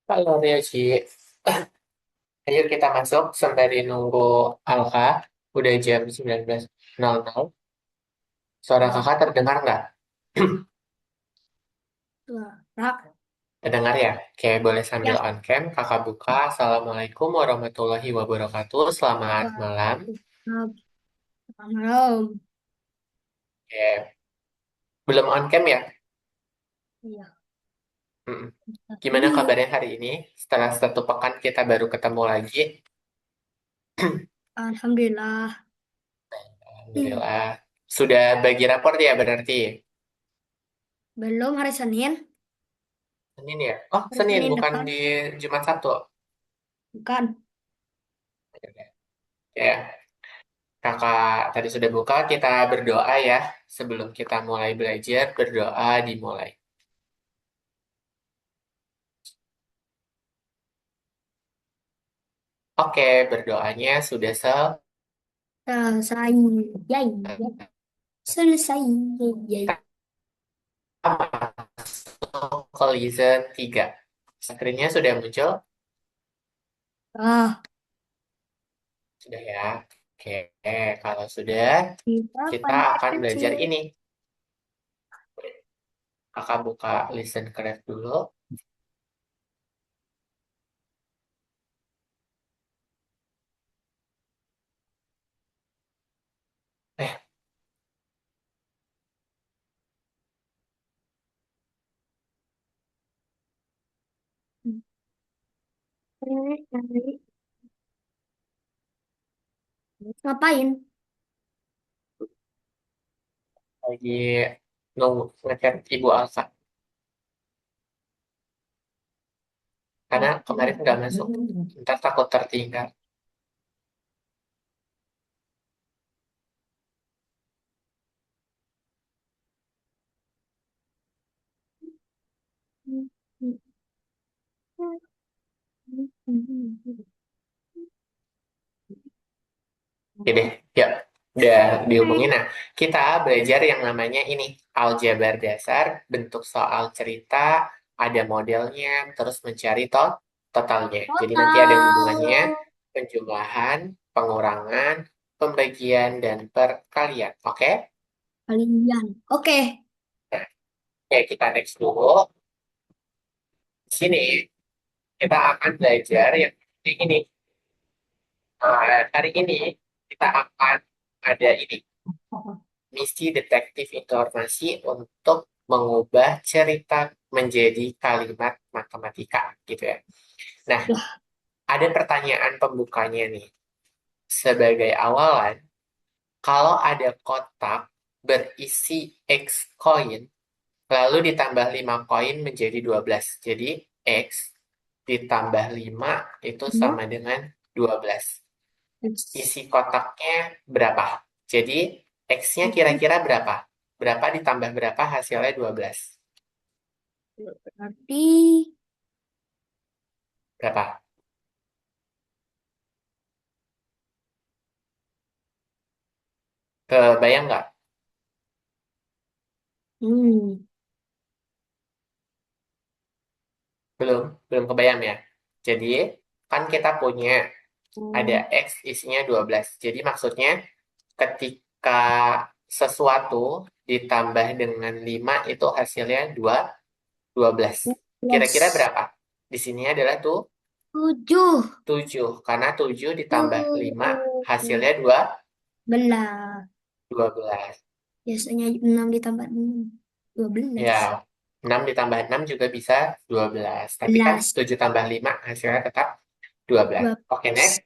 Halo Ryoci, ayo kita masuk sembari nunggu Alka. Udah jam 19.00. Suara kakak terdengar nggak? Suara. Terdengar ya? Oke, boleh sambil Ya. on cam. Kakak buka. Assalamualaikum warahmatullahi wabarakatuh. Selamat malam. Selamat malam. Oke, belum on cam ya? Iya. Mm-mm. Gimana Tapi kabarnya hari ini? Setelah 1 pekan kita baru ketemu lagi. alhamdulillah. Alhamdulillah. Sudah bagi rapor ya berarti? Belum hari Senin. Senin ya? Oh, Hari Senin, Senin bukan depan. di Jumat Sabtu. Bukan. Ya. Kakak tadi sudah buka, kita berdoa ya. Sebelum kita mulai belajar, berdoa dimulai. Oke, berdoanya sudah selesai. Selesai. Yay. Selesai. Yay. Kita masuk ke lesson 3. Screen-nya sudah muncul? Ah, Sudah ya. Oke, kalau sudah, kita kita pandai akan belajar kecil. ini. Kakak buka listen craft dulu. Eh, Ngapain? lagi nunggu ngechat Ibu Alfa. Karena kemarin nggak masuk. Ntar takut tertinggal. Oke deh, ya udah dihubungin. Nah, kita belajar yang namanya ini aljabar dasar, bentuk soal cerita, ada modelnya, terus mencari totalnya. Jadi nanti ada hubungannya, Total penjumlahan, pengurangan, pembagian, dan perkalian. Oke? kalian. Oke. Nah, oke, kita next dulu. Di sini kita akan belajar yang ini. Hari ini kita akan ada ini. Misi detektif informasi untuk mengubah cerita menjadi kalimat matematika gitu ya. Nah, Lah, ada pertanyaan pembukanya nih. Sebagai awalan, kalau ada kotak berisi X koin, lalu ditambah 5 koin menjadi 12. Jadi, X ditambah 5 itu ya. sama dengan 12. X. Isi kotaknya berapa? Jadi, X-nya kira-kira berapa? Berapa ditambah berapa hasilnya 12? Berarti Berapa? Kebayang nggak? hmm. Belum, belum kebayang ya. Jadi, kan kita punya ada Hmm. X isinya 12. Jadi maksudnya ketika sesuatu ditambah dengan 5 itu hasilnya 12. Kira-kira Plus berapa? Di sini adalah tuh 7. 7. Karena 7 ditambah 5 Tuh, hasilnya 2, belas. 12. Biasanya 6 ditambah 6. 12. Ya, 6 ditambah 6 juga bisa 12. Tapi kan 11. 7 tambah 5 hasilnya tetap 12. Oke, 12. next.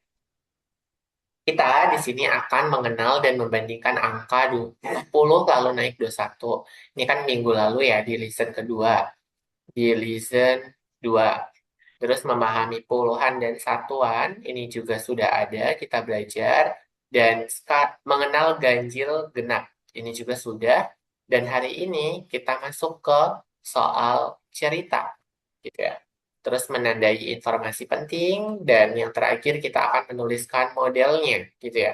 Kita di sini akan mengenal dan membandingkan angka 20 lalu naik 21. Ini kan minggu lalu ya di listen kedua. Di listen 2. Terus memahami puluhan dan satuan, ini juga sudah ada, kita belajar. Dan mengenal ganjil genap, ini juga sudah. Dan hari ini kita masuk ke soal cerita, gitu ya. Terus menandai informasi penting, dan yang terakhir kita akan menuliskan modelnya, gitu ya.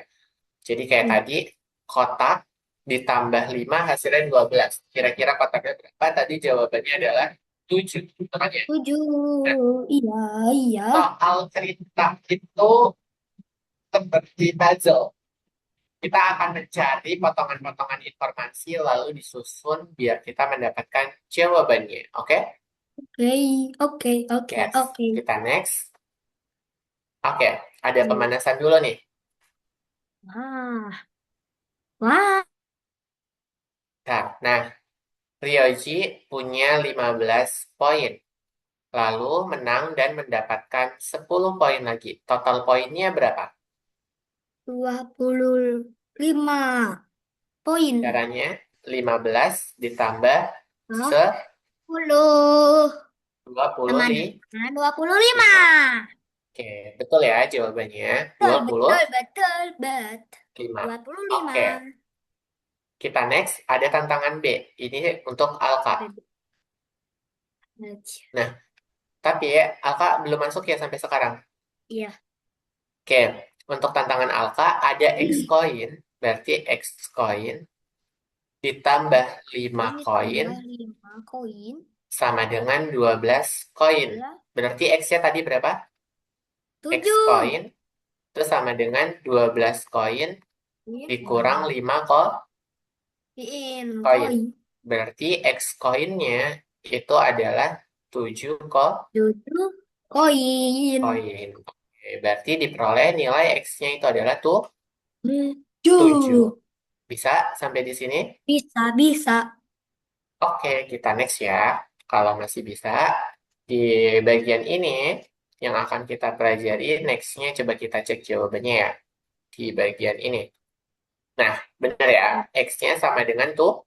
Jadi kayak tadi, kotak ditambah 5 hasilnya 12. Kira-kira kotaknya berapa? Tadi jawabannya adalah 7. Teman ya. Nah, 7. Iya, iya. soal cerita itu seperti puzzle. Kita akan mencari potongan-potongan informasi lalu disusun biar kita mendapatkan jawabannya. Oke? Oke, oke, oke, Yes. oke. Kita next. Oke, ada Hmm. pemanasan dulu nih. Wah, wah. Nah, Ryoji punya 15 poin. Lalu menang dan mendapatkan 10 poin lagi. Total poinnya berapa? 25 poin. Caranya 15 ditambah Hah? 10 25. sama dengan 25. Oke, betul ya jawabannya. Betul, Dua puluh betul, betul, bet. lima. 25. Oke, kita next. Ada tantangan B. Ini untuk Alka. Nah, tapi ya, Alka belum masuk ya sampai sekarang. Iya. Oke, untuk tantangan Alka ada X koin. Berarti X koin ditambah 5 Ini koin tambah 5 koin. sama dengan 12 koin. Adalah Berarti X-nya tadi berapa? X 7. koin itu sama dengan 12 koin Iya. dikurang 5 koin. Koin. Berarti X koinnya itu adalah 7 7 koin. koin. Oke, berarti diperoleh nilai X-nya itu adalah tuh 7. 7. Bisa sampai di sini? Bisa, bisa. Oke, kita next ya. Kalau masih bisa, di bagian ini yang akan kita pelajari, next-nya coba kita cek jawabannya ya. Di bagian ini. Nah, benar ya. X-nya sama dengan tuh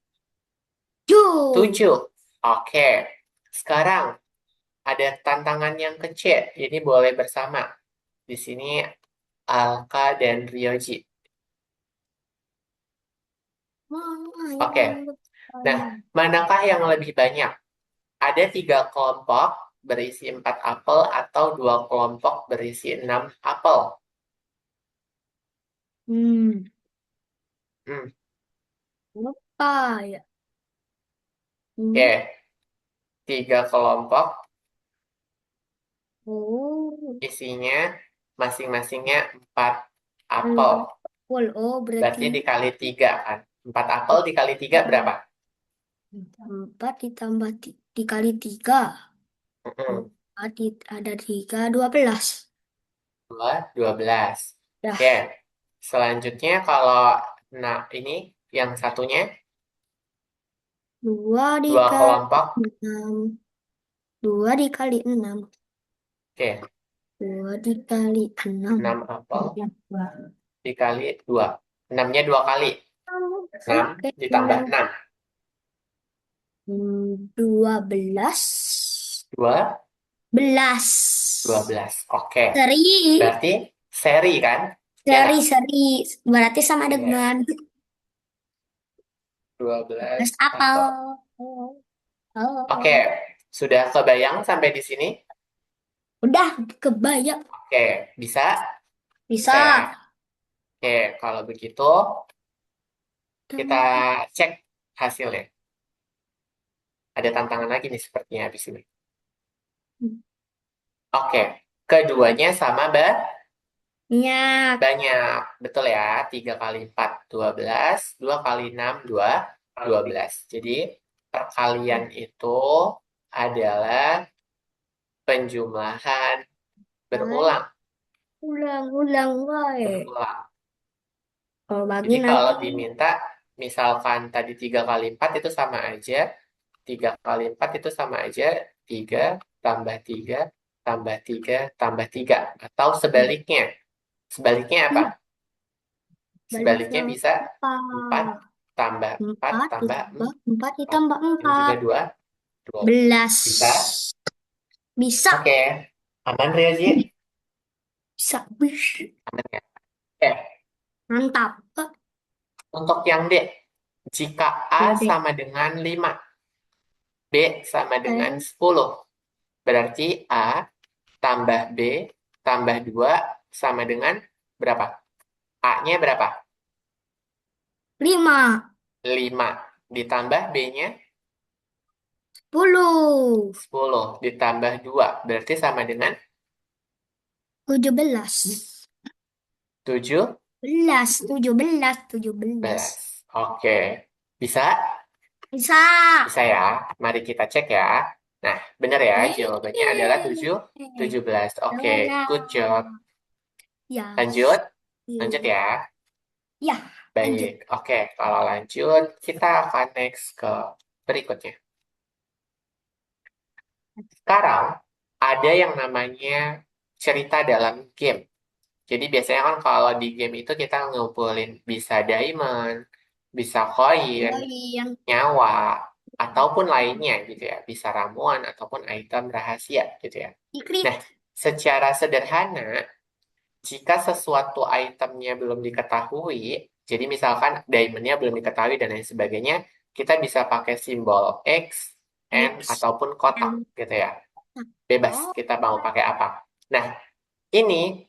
7. 7. Oke, sekarang ada tantangan yang kecil. Ini boleh bersama. Di sini Alka dan Ryoji. Mana Oke, yang nah bertanya? manakah yang lebih banyak? Ada 3 kelompok berisi 4 apel atau 2 kelompok berisi 6 apel. Hmm, Hmm, apa ya? Hmm. oke, 3 kelompok Oh, isinya masing-masingnya 4 apel. 6 full. Oh, berarti Berarti dikali 3 kan. 4 apel dikali 3 berapa? 4 ditambah dikali 3. Mm-mm. Ada 3, 12. 12. Dah, Oke, selanjutnya kalau nah ini yang satunya 2 dua dikali kelompok. 6. 2 dikali 6. Oke, 2 dikali 6. 6 apel dikali 2. 6-nya 2 kali. 6 Oke. ditambah 6. 12. 2, 11. 12. Oke, Seri. berarti seri kan? Ya nggak? Seri. Berarti sama Yes, dengan 12 belas apel. apel. Oh, Oke, oh. sudah kebayang sampai di sini? Udah kebayang. Oke, bisa? Bisa. Bisa ya? Oke, kalau begitu kita cek hasilnya. Ada tantangan lagi nih sepertinya habis ini. Oke, keduanya sama Banyak. banyak. Betul ya, 3 kali 4, 12. 2 kali 6, 12. Jadi, perkalian itu adalah penjumlahan Hai. berulang. Ulang-ulang, wae. Berulang. Kalau bagi Jadi, nanti kalau diminta, misalkan tadi 3 kali 4 itu sama aja. 3 kali 4 itu sama aja. 3 tambah 3 tambah 3 tambah 3. Atau sebaliknya. Sebaliknya apa? baliknya Sebaliknya bisa apa? 4 tambah 4 4 tambah ditambah 4 4. ditambah Ini juga 4. 2. 2. Belas. Bisa? Bisa. Oke. Aman, Rioji? Bisa. Bisa. Aman ya? Oke. Mantap. Untuk yang D. Jika A Ya deh. sama dengan 5, B sama dengan Eh, 10. Berarti A tambah B tambah 2 sama dengan berapa? A-nya berapa? 5. 5. Ditambah B-nya 10. 10 ditambah 2 berarti sama dengan 17. 17. 17. 17. Oke. Bisa? Bisa. Bisa ya. Mari kita cek ya. Nah, benar ya. Jawabannya adalah 17. Oke, good job. Benar. Ya. Lanjut. Lanjut ya. Ya, Baik. lanjut. Oke, kalau lanjut, kita akan next ke berikutnya. Sekarang, ada yang namanya cerita dalam game. Jadi biasanya kan kalau di game itu kita ngumpulin bisa diamond, bisa koin, Yang nyawa, ataupun lainnya gitu ya. Bisa ramuan ataupun item rahasia gitu ya. Nah, secret. secara sederhana, jika sesuatu itemnya belum diketahui, jadi misalkan diamondnya belum diketahui dan lain sebagainya, kita bisa pakai simbol X, N, X. ataupun kotak And gitu ya. Bebas, oh, kita mau pakai apa. Nah, ini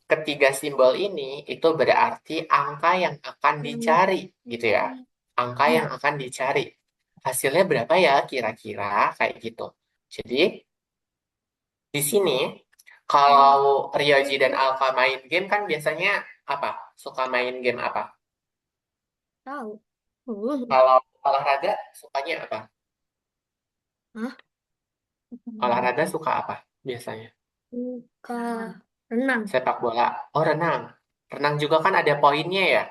ketiga simbol ini itu berarti angka yang akan dicari gitu ya. Angka yang ya. akan dicari. Hasilnya berapa ya kira-kira kayak gitu. Jadi di sini kalau Ryoji dan Alfa main game kan biasanya apa? Suka main game apa? Tahu. Kalau olahraga sukanya apa? Hah? Olahraga suka apa biasanya? Suka renang. Sepak bola. Oh, renang. Renang juga kan ada poinnya ya.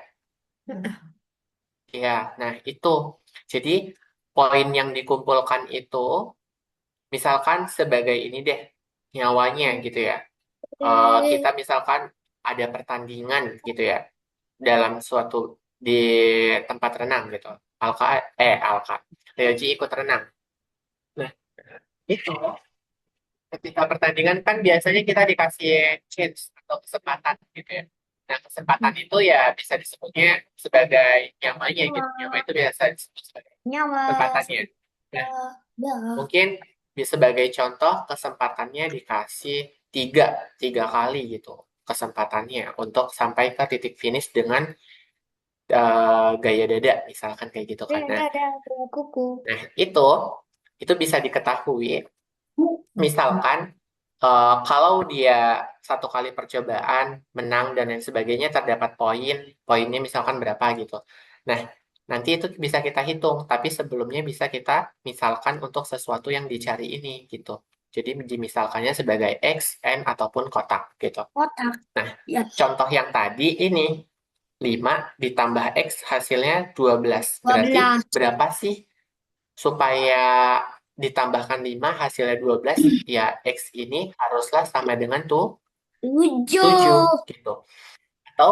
Iya, nah itu. Jadi poin yang dikumpulkan itu misalkan sebagai ini deh nyawanya gitu ya. Kita misalkan ada pertandingan gitu ya dalam suatu di tempat renang gitu. Alka Ryoji ikut renang. Nah, itu ketika pertandingan kan biasanya kita dikasih chance atau kesempatan gitu ya. Nah, kesempatan itu ya bisa disebutnya sebagai nyamanya gitu. Nyama Nyawa. itu biasa disebut sebagai Nyawa. kesempatannya. Nah, Dah. mungkin sebagai contoh kesempatannya dikasih tiga, tiga kali gitu kesempatannya untuk sampai ke titik finish dengan gaya dada misalkan kayak gitu kan. Nah, Dadah, kuku. itu bisa diketahui misalkan kalau dia satu kali percobaan menang dan lain sebagainya terdapat poin, poinnya misalkan berapa gitu. Nah, nanti itu bisa kita hitung, tapi sebelumnya bisa kita misalkan untuk sesuatu yang dicari ini gitu. Jadi dimisalkannya sebagai X, N, ataupun kotak gitu. Otak. Nah, Ya. contoh yang tadi ini 5 ditambah X hasilnya 12. dua Berarti belas berapa sih supaya ditambahkan 5 hasilnya 12 ya X ini haruslah sama dengan tuh 7 tujuh. gitu. Atau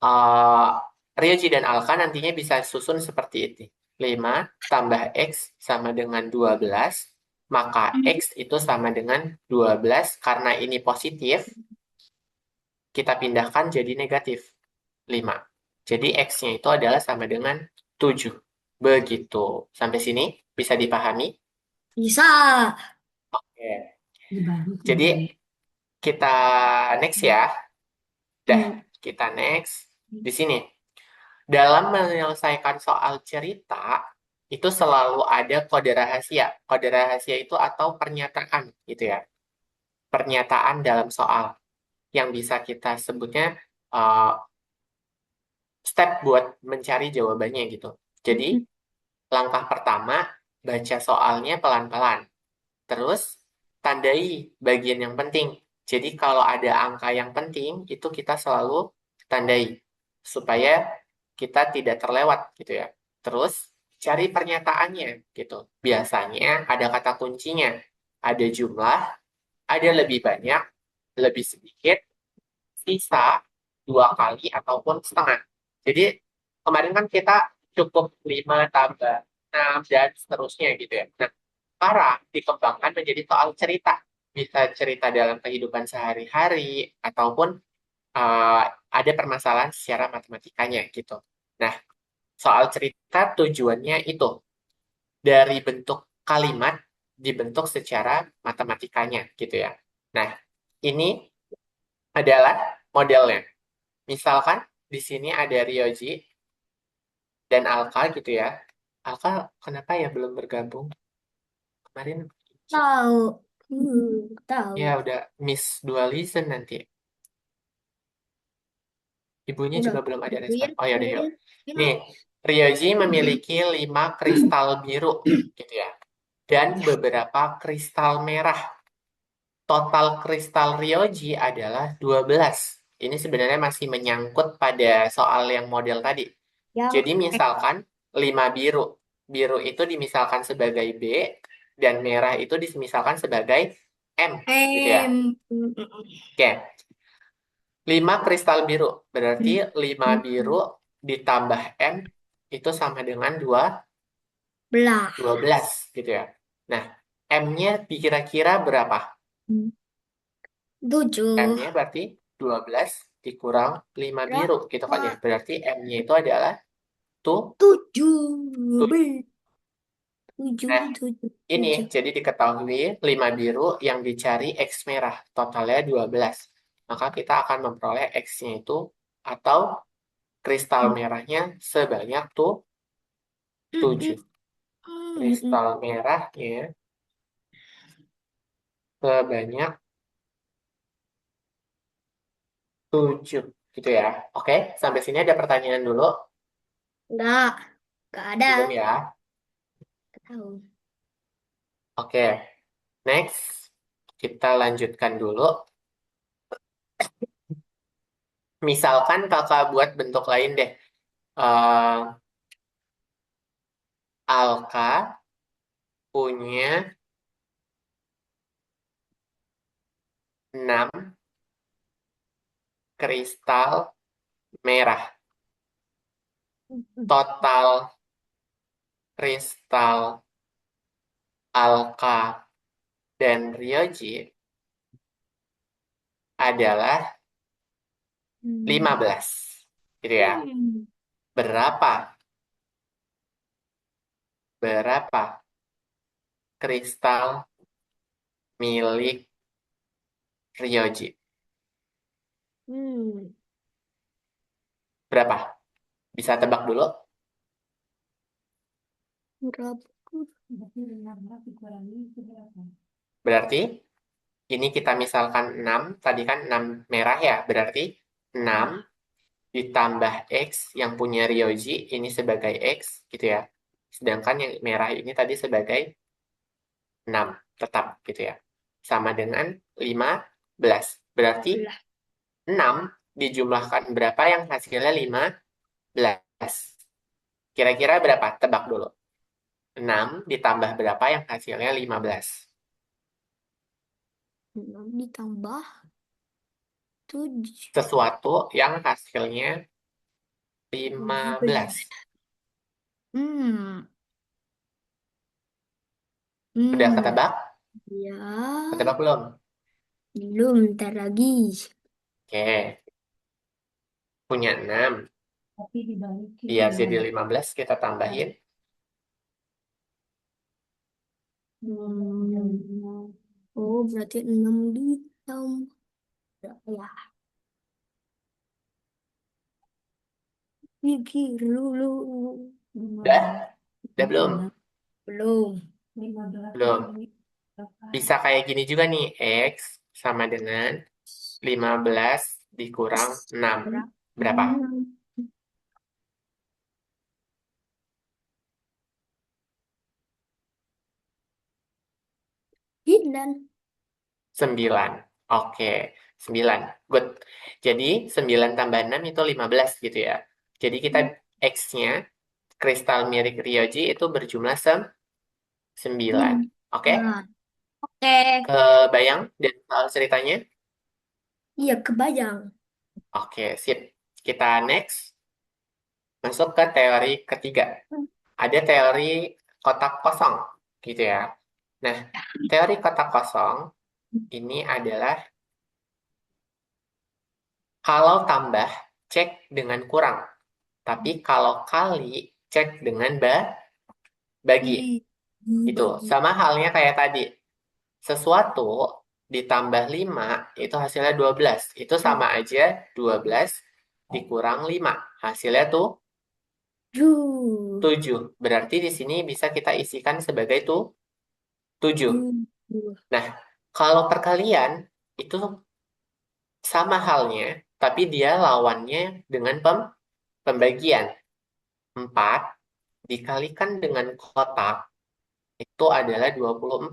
uh, Ryoji dan Alka nantinya bisa susun seperti ini. 5 tambah X sama dengan 12, maka X itu sama dengan 12 karena ini positif, kita pindahkan jadi negatif 5. Jadi X-nya itu adalah sama dengan 7. Begitu. Sampai sini bisa dipahami? Bisa. Oke. Jadi kita next ya. Dah, Hmm. kita next. Di sini. Dalam menyelesaikan soal cerita, itu selalu ada kode rahasia. Kode rahasia itu atau pernyataan gitu ya. Pernyataan dalam soal yang bisa kita sebutnya uh, step buat mencari jawabannya gitu. Jadi, langkah pertama, baca soalnya pelan-pelan. Terus, tandai bagian yang penting. Jadi, kalau ada angka yang penting, itu kita selalu tandai. Supaya kita tidak terlewat gitu ya. Terus, cari pernyataannya gitu. Biasanya ada kata kuncinya. Ada jumlah, ada lebih banyak, lebih sedikit, sisa, dua kali, ataupun setengah. Jadi, kemarin kan kita cukup 5 tambah 6 dan seterusnya gitu ya. Nah, sekarang dikembangkan menjadi soal cerita. Bisa cerita dalam kehidupan sehari-hari, ataupun uh, ada permasalahan secara matematikanya gitu. Nah, soal cerita tujuannya itu dari bentuk kalimat dibentuk secara matematikanya gitu ya. Nah, ini adalah modelnya. Misalkan di sini ada Ryoji dan Alka gitu ya. Alka kenapa ya belum bergabung? Kemarin Tahu. Tahu. ya udah miss dualism nanti. Ibunya Udah. juga belum ada respon. Clear, Oh ya udah yuk. clear. Nih, Ryoji memiliki 5 kristal biru gitu ya. Dan beberapa kristal merah. Total kristal Ryoji adalah 12. Ini sebenarnya masih menyangkut pada soal yang model tadi. Yang Jadi misalkan 5 biru. Biru itu dimisalkan sebagai B dan merah itu dimisalkan sebagai M gitu ya. M. Oke, 5 kristal biru. Berarti 5 biru ditambah M itu sama dengan Belah. 12 gitu ya. Nah, M-nya kira-kira berapa? Tujuh. M-nya berarti 12 dikurang 5 biru gitu kan ya. Berapa? Berarti M-nya itu adalah tuh. Tujuh. Tujuh, Nah, tujuh, ini tujuh. jadi diketahui 5 biru yang dicari X merah. Totalnya 12. Maka kita akan memperoleh X-nya itu atau kristal merahnya sebanyak tuh 7. Kristal merahnya sebanyak 7 gitu ya. Oke, sampai sini ada pertanyaan dulu. Enggak. Enggak ada. Belum ya? Tahu. Oke, next. Kita lanjutkan dulu. Misalkan kakak buat bentuk lain deh. Eh, Alka punya 6 kristal merah. Total kristal Alka dan Ryoji adalah Hmm. 15. Gitu ya. Hmm. Berapa? Berapa kristal milik Ryoji? Hmm. Berapa? Bisa tebak dulu? Berapa? Berarti ini kita misalkan 6, tadi kan 6 merah ya. Berarti 6 ditambah X yang punya Ryoji ini sebagai X gitu ya. Sedangkan yang merah ini tadi sebagai 6 tetap gitu ya. Sama dengan 15. Berarti Belah. 6 dijumlahkan berapa yang hasilnya 15? Kira-kira berapa? Tebak dulu. 6 ditambah berapa yang hasilnya 15? Enam ditambah tujuh. Sesuatu yang hasilnya Tujuh 15. belas. Hmm. Udah Hmm. ketebak? Ya. Ketebak belum? Belum. Ntar lagi. Oke, punya 6. Tapi dibalikin Biar jadi dong. 15 kita tambahin. Oh, berarti 6 ditambah. Ya, pikir dulu. Udah? 15. Udah belum? Belum. 15 Belum. dibagi berapa? Bisa kayak gini juga nih. X sama dengan 15 dikurang 6. Berapa? Berapa? 9. 9. Oke, 9. Good. Jadi 9 tambah 6 itu 15 gitu ya. Jadi kita X-nya, kristal mirip Ryoji itu berjumlah 9. Oke? Nah, oke. Kebayang dan soal ceritanya? Iya, kebayang. Oke, sip. Kita next. Masuk ke teori ketiga. Ada teori kotak kosong, gitu ya. Nah, teori kotak kosong ini adalah kalau tambah, cek dengan kurang. Tapi kalau kali, cek dengan bagi. Itu Dibagi. sama halnya kayak tadi. Sesuatu ditambah 5 itu hasilnya 12. Itu sama aja 12 dikurang 5. Hasilnya tuh Tujuh. 7. Berarti di sini bisa kita isikan sebagai tuh 7. Tujuh. Nah, kalau perkalian itu sama halnya, tapi dia lawannya dengan pembagian. 4 dikalikan dengan kotak itu adalah 24.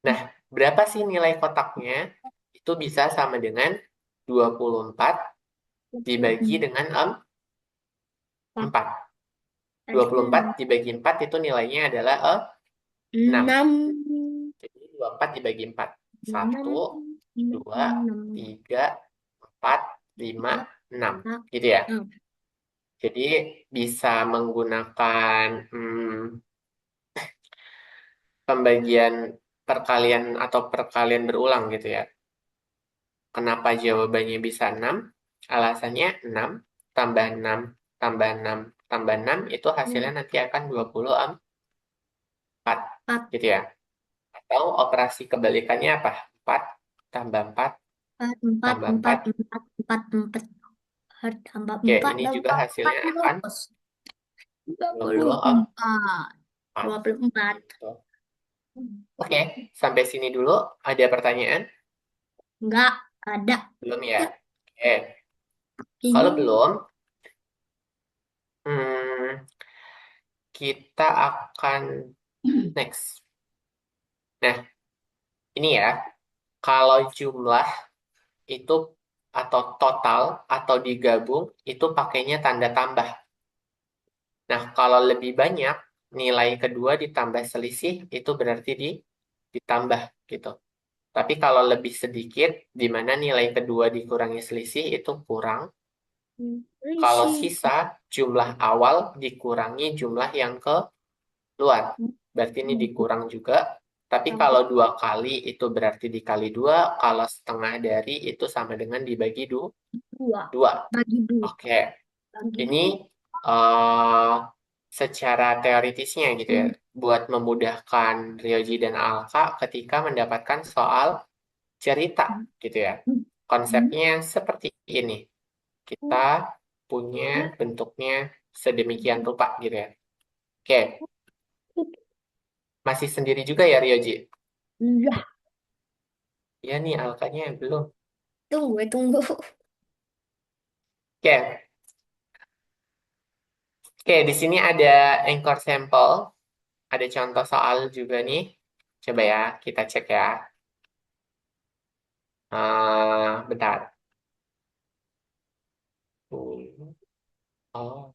Nah, berapa sih nilai kotaknya? Itu bisa sama dengan 24 dibagi dengan Empat. 4. Hasilnya 24 dibagi 4 itu nilainya adalah 6. enam. Jadi 24 dibagi 4. Enam. 1, 2, Enam. 3, 4, 5, Tiga. 6. Empat. Gitu ya. Enam. Jadi bisa menggunakan pembagian perkalian atau perkalian berulang gitu ya. Kenapa jawabannya bisa 6? Alasannya 6 tambah 6 tambah 6 tambah 6 itu hasilnya nanti akan 24 Empat. gitu ya. Atau operasi kebalikannya apa? 4 tambah 4 Empat. Empat. tambah Empat. 4. Empat. Empat. Empat. Tambah Oke, empat. ini juga Tambah empat. hasilnya akan Dua puluh 24 empat. 24. gitu. Oke, sampai sini dulu. Ada pertanyaan? Enggak ada. Belum ya? Oke, kalau Ini. belum, hmm, kita akan next. Nah, ini ya, kalau jumlah itu atau total atau digabung itu pakainya tanda tambah. Nah, kalau lebih banyak nilai kedua ditambah selisih itu berarti ditambah gitu. Tapi kalau lebih sedikit di mana nilai kedua dikurangi selisih itu kurang. Kalau Isi. sisa jumlah awal dikurangi jumlah yang keluar. Berarti ini dikurang juga. Tapi kalau Tambah 2 kali itu berarti dikali 2. Kalau setengah dari itu sama dengan dibagi dua. 2. Bagi dua. Oke, Bagi ini dua. eh, secara teoritisnya gitu ya. Hmm. Buat memudahkan Ryoji dan Alka ketika mendapatkan soal cerita gitu ya. Hmm. Konsepnya seperti ini. Kita punya bentuknya sedemikian rupa gitu ya. Oke, masih sendiri juga ya Ryoji? Iya. Iya nih Alkanya belum. Tunggu, tunggu. Oke, oke di sini ada anchor sampel, ada contoh soal juga nih. Coba ya kita cek ya. Bentar. Oh,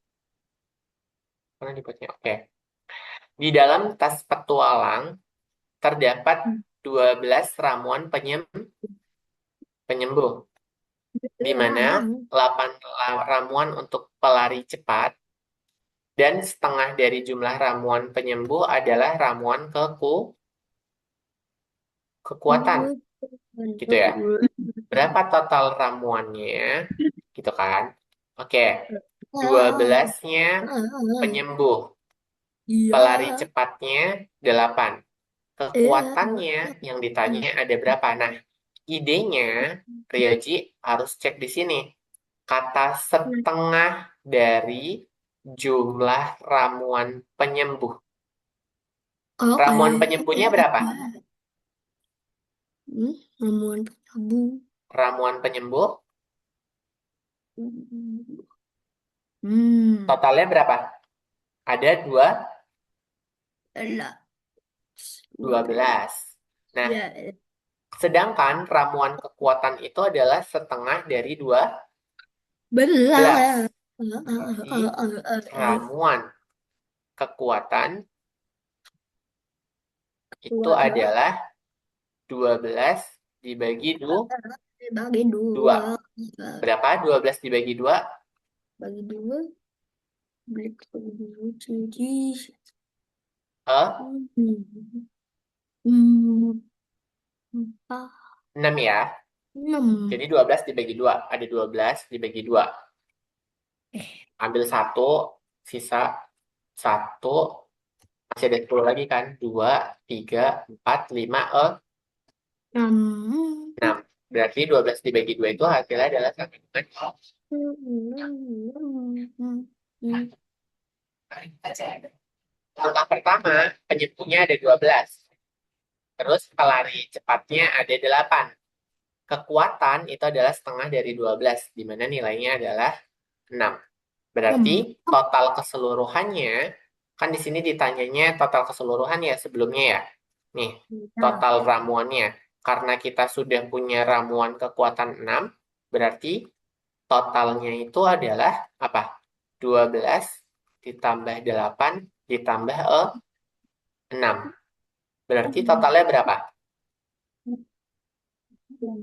mana dibuatnya? Oke. Di dalam tas petualang terdapat 12 ramuan penyembuh, di mana Belang. 8 ramuan untuk pelari cepat dan setengah dari jumlah ramuan penyembuh adalah ramuan kekuatan, gitu ya. Berapa total ramuannya, gitu kan? Oke, 12-nya penyembuh, Iya. pelari cepatnya 8. Iya. Kekuatannya yang ditanya ada berapa? Nah, idenya Ryoji harus cek di sini. Kata setengah dari jumlah ramuan penyembuh. Oh, Ramuan penyembuhnya berapa? ramuan penyabu. Ramuan penyembuh Hmm. totalnya berapa? Ada Lah, dua dua belas. belas. Nah, Ya. sedangkan ramuan kekuatan itu adalah setengah dari 12. Belah. Berarti ramuan kekuatan itu Dua belas. adalah 12 dibagi Bagi 2. dua. Berapa? 12 dibagi 2? Bagi dua. Beli dulu cuci. Eh, Hmm. Hmm. Empat. 6 ya. Enam. Jadi 12 dibagi 2. Ada 12 dibagi 2. Eh. Ambil satu, sisa satu. Masih ada 10 lagi kan? 2, 3, 4, 5, Enam. 6. Berarti 12 dibagi 2 itu hasilnya adalah sama dengan angka pertama, penyebutnya ada 12. Terus pelari cepatnya ada 8. Kekuatan itu adalah setengah dari 12, di mana nilainya adalah 6. Berarti Hmm. total keseluruhannya, kan di sini ditanyanya total keseluruhan ya sebelumnya ya. Nih, Ya. total ramuannya. Karena kita sudah punya ramuan kekuatan 6, berarti totalnya itu adalah apa? 12 ditambah 8 ditambah 6. Berarti totalnya berapa? Dua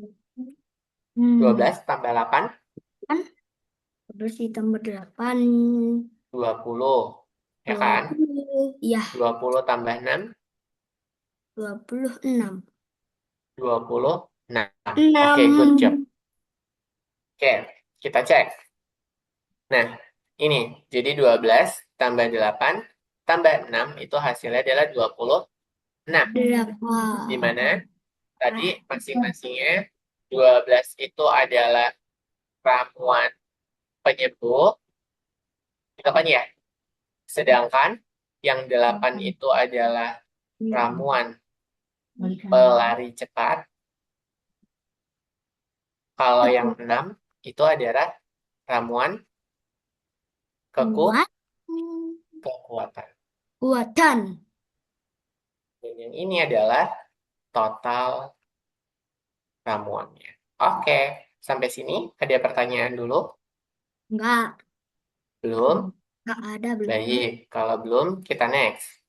Hmm. belas tambah 8, Kan terus ditambah 8, 20. Ya dua kan? puluh Ya, 20 tambah 6, 26. 26. Oke, good job. 6. Oke, kita cek. Nah, ini. Jadi 12 tambah 8 tambah 6 itu hasilnya adalah 26. Di Berapa? mana tadi masing-masingnya 12 itu adalah ramuan penyembuh, itu kan ya. Sedangkan yang 8 itu adalah ramuan pelari cepat. Kalau yang 6 itu adalah ramuan Kuat. kekuatan. Kuatan. Dan yang ini adalah total ramuannya. Oke, sampai sini ada pertanyaan dulu? Enggak. Belum? Enggak ada belum. Baik, kalau belum kita next.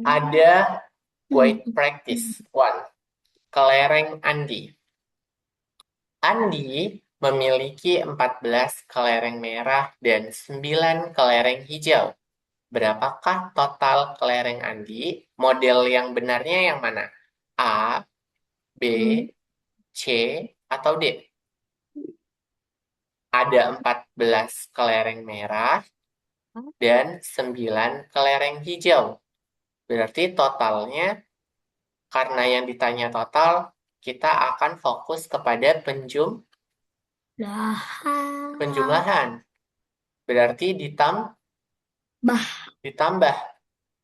Ada Hmm. quick practice one, kelereng Andi. Andi memiliki 14 kelereng merah dan 9 kelereng hijau. Berapakah total kelereng Andi? Model yang benarnya yang mana? A, B, Hmm. C, atau D? Ada 14 kelereng merah dan 9 kelereng hijau. Berarti totalnya, karena yang ditanya total, kita akan fokus kepada Lah. penjumlahan. Berarti Bah. ditambah.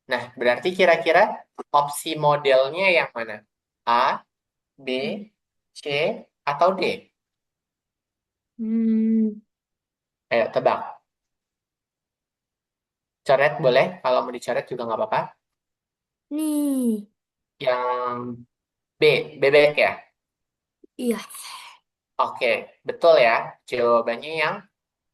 Nah, berarti kira-kira opsi modelnya yang mana? A, B, C, atau D? Hmm. Ayo tebak. Coret boleh, kalau mau dicoret juga nggak apa-apa. Nih. Yang B, bebek ya? Iya. Oke, betul ya. Jawabannya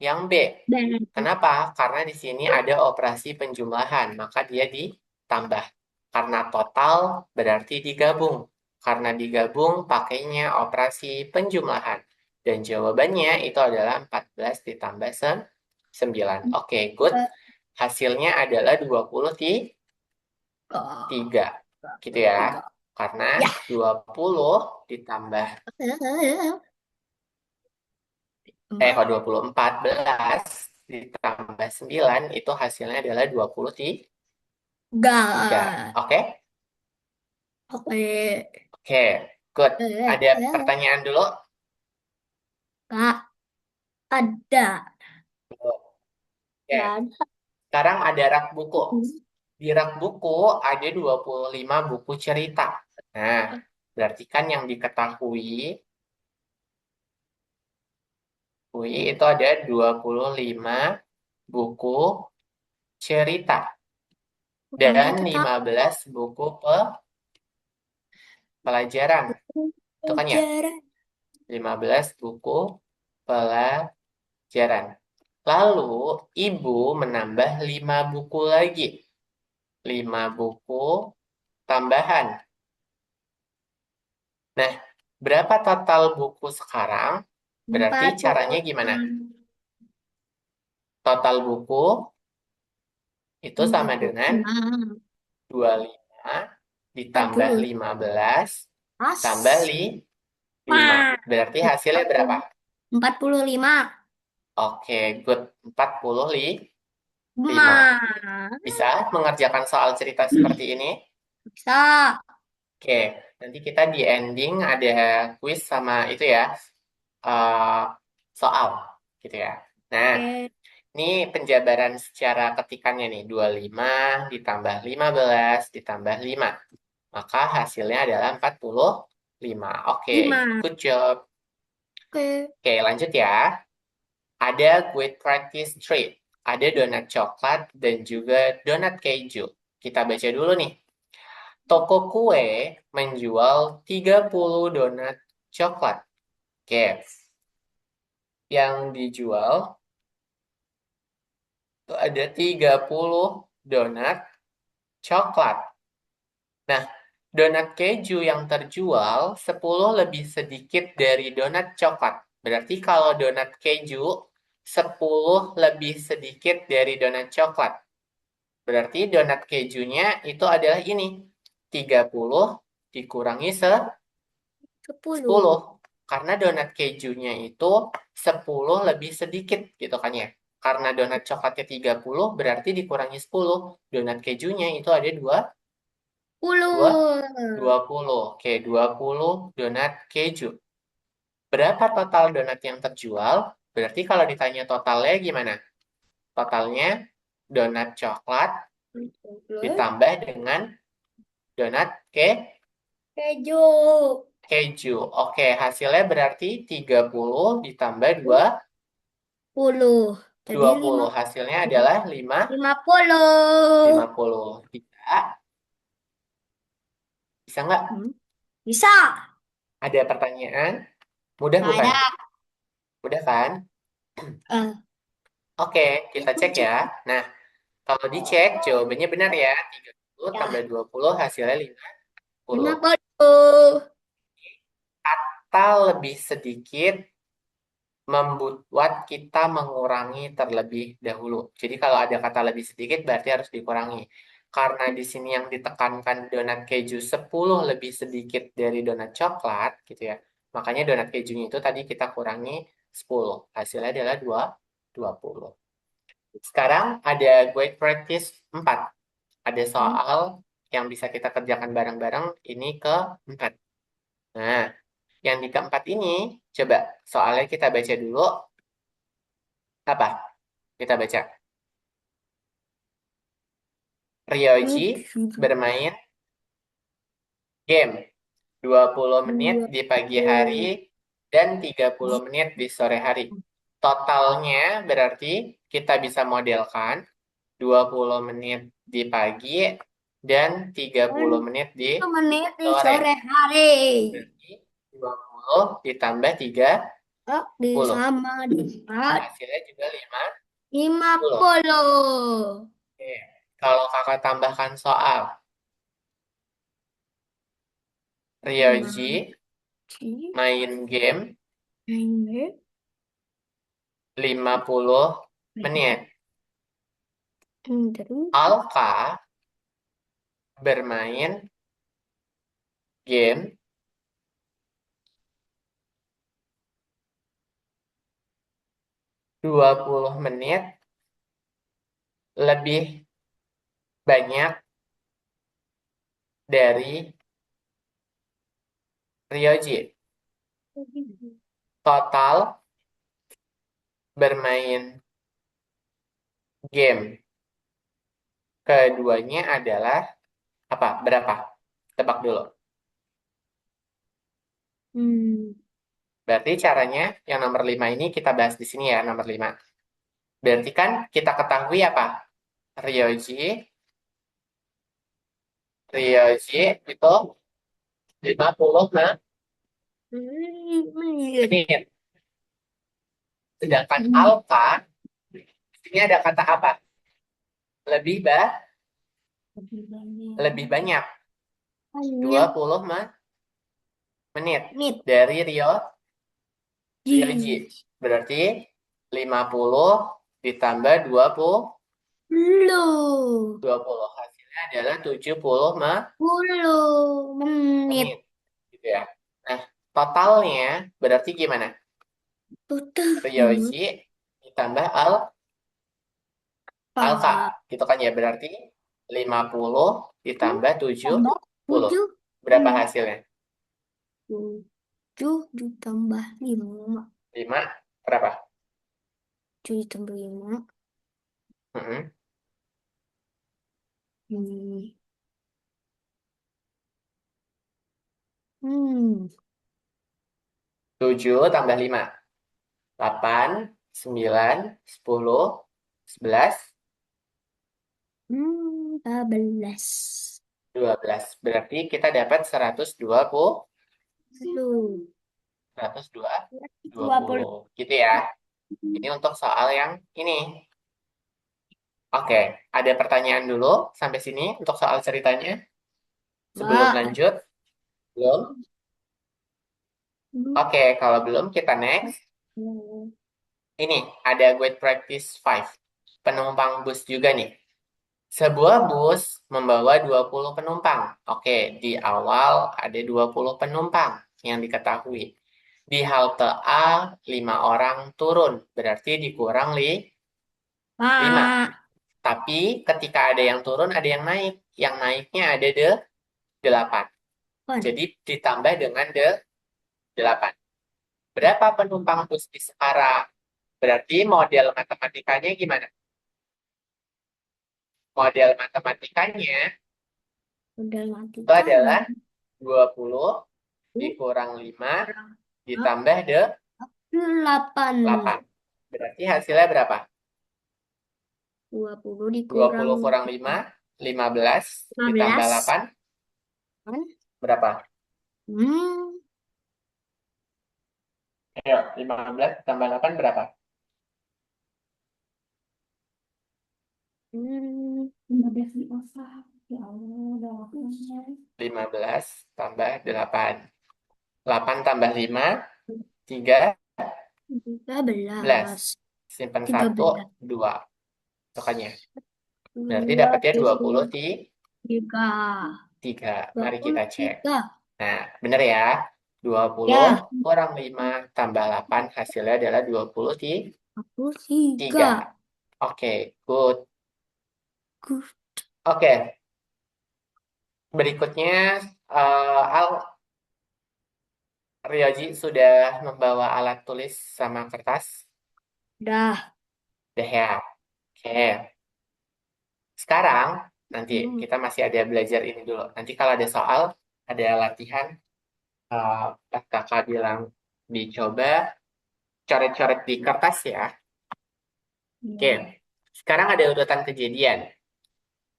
yang B. Dan. Kenapa? Karena di sini ada operasi penjumlahan, maka dia ditambah. Karena total berarti digabung. Karena digabung pakainya operasi penjumlahan. Dan jawabannya itu adalah 14 ditambah 9. Oke, good. Hasilnya adalah 23, gitu ya. Karena Ya. 20 ditambah, Empat. kalau 20, 14 ditambah 9 itu hasilnya adalah 23. Enggak. Oke? Oke. Oke, good. Ada Enggak pertanyaan dulu? ada. Oke, Enggak ada. sekarang ada rak buku. Di rak buku ada 25 buku cerita. Nah, berarti kan yang diketahui itu ada 25 buku cerita Kamu dan tetap 15 buku pelajaran. Itu kan ya? pelajaran. 15 buku pelajaran. Lalu, ibu menambah 5 buku lagi. 5 buku tambahan. Nah, berapa total buku sekarang? Berarti Empat caranya puluh gimana? enam. Total buku itu Empat sama puluh dengan enam. 25 Empat ditambah puluh 15 tambah Pas. 5. Berarti hasilnya berapa? 45. Oke, good. 45. Ma. Bisa mengerjakan soal cerita seperti ini? Bisa. Oke, nanti kita di ending ada quiz sama itu ya, eh, soal gitu ya. Nah, Oke. ini penjabaran secara ketikannya nih, 25 ditambah 15 ditambah 5. Maka hasilnya adalah 45. Oke, 5. good job. Oke. Oke, lanjut ya. Ada Great Practice Treat. Ada donat coklat dan juga donat keju. Kita baca dulu nih. Toko kue menjual 30 donat coklat. Oke, yang dijual itu ada 30 donat coklat. Nah, donat keju yang terjual 10 lebih sedikit dari donat coklat. Berarti kalau donat keju 10 lebih sedikit dari donat coklat. Berarti donat kejunya itu adalah ini. 30 dikurangi 10. 10. Karena donat kejunya itu 10 lebih sedikit gitu kan ya. Karena donat coklatnya 30 berarti dikurangi 10. Donat kejunya itu ada 2, 10. 20. Oke, 20 donat keju. Berapa total donat yang terjual? Berarti kalau ditanya totalnya gimana? Totalnya donat coklat 10. ditambah dengan donat Keju. keju. Oke, hasilnya berarti 30 ditambah 10. Jadi 20. Hasilnya adalah 50. 50. Tidak. Bisa nggak? Hmm, Bisa. Ada pertanyaan? Mudah Nggak bukan? ada. Mudah kan? Eh, Oke, kita aku cek ya. cek. Nah, kalau dicek jawabannya benar ya. 30 tambah Ya. 20 hasilnya 50. 50. Kata lebih sedikit membuat kita mengurangi terlebih dahulu. Jadi kalau ada kata lebih sedikit berarti harus dikurangi. Karena di sini yang ditekankan donat keju 10 lebih sedikit dari donat coklat gitu ya. Makanya donat kejunya itu tadi kita kurangi 10. Hasilnya adalah 20. Sekarang ada guide practice 4. Ada Hmm, soal yang bisa kita kerjakan bareng-bareng ini keempat. Nah, yang di keempat ini coba soalnya kita baca dulu apa? Kita baca. Ryoji bermain game 20 menit dua di pagi hari puluh. dan 30 menit di sore hari. Totalnya berarti kita bisa modelkan 20 menit di pagi dan 30 menit di 1 menit di sore. sore hari. Berarti 20 ditambah 30. Oh, di sama dapat Hasilnya juga 50. 50. Oke. Kalau kakak tambahkan soal, Lima Ryoji Ci. main game Ini. 50 menit. Terus. Alfa bermain game 20 menit lebih banyak dari Ryoji. Total bermain game keduanya adalah apa? Berapa? Tebak dulu. Hmm. Berarti caranya yang nomor 5 ini kita bahas di sini ya, nomor 5. Berarti kan kita ketahui apa? Ryoji, Ryoji itu 50 Menit. menit. Sedangkan alfa, ini ada kata apa? Lebih Lebih banyak. lebih banyak. Banyak 20 menit menit. dari Ryoji. Di. Berarti 50 ditambah 20, Lu. 20. Hasilnya adalah 70 Puluh menit. menit. Gitu ya. Nah, totalnya berarti gimana? Tutup. Ryoji ditambah alfa. Pak. Gitu kan ya. Berarti 50 ditambah Tambah 70. 7. Berapa hasilnya? 7 ditambah 5. 5 berapa? 7 ditambah 5. Mm-mm. Hmm. Hmm. 7 tambah 5. 8, 9, 10, 11, 14. 12. Berarti kita dapat 120, Aduh. 102, dua 20. puluh. Gitu ya. Ini untuk soal yang ini. Oke, ada pertanyaan dulu sampai sini untuk soal ceritanya. Sebelum Mbak. lanjut, belum? Hmm. Oke, kalau belum kita next. Ini ada guide practice 5. Penumpang bus juga nih. Sebuah bus membawa 20 penumpang. Oke, di awal ada 20 penumpang yang diketahui. Di halte A, 5 orang turun. Berarti dikurang 5. Pak. Tapi ketika ada yang turun, ada yang naik. Yang naiknya ada 8. Kon. Jadi ditambah dengan 8. Berapa penumpang bus di sekarang? Berarti model matematikanya gimana? Model matematikanya Udah itu matikannya. adalah 20 dikurang 5 ditambah 8. 8. Berarti hasilnya berapa? 20 20 dikurang kurang 5, 15 ditambah 15. 8, Kan? berapa? Hmm. Ayo, 15 ditambah 8 berapa? 15 diosak. Ya Allah, udah waktunya. 15 tambah 8. 8 tambah 5, 13. 13. Simpan tiga 1, belas 2. Tokannya. Berarti dua dapatnya puluh 20 tiga 3. dua Mari puluh kita cek. tiga Nah, benar ya. 20 Ya, kurang 5 tambah 8 hasilnya adalah 23. 23. Oke, good. Gus. Oke, berikutnya Al Rioji sudah membawa alat tulis sama kertas. Dah. Udah ya. Oke, sekarang nanti Hmm. kita masih ada belajar ini dulu. Nanti kalau ada soal, ada latihan, pas kakak bilang dicoba coret-coret di kertas ya. Oke, Ya. sekarang ada urutan kejadian.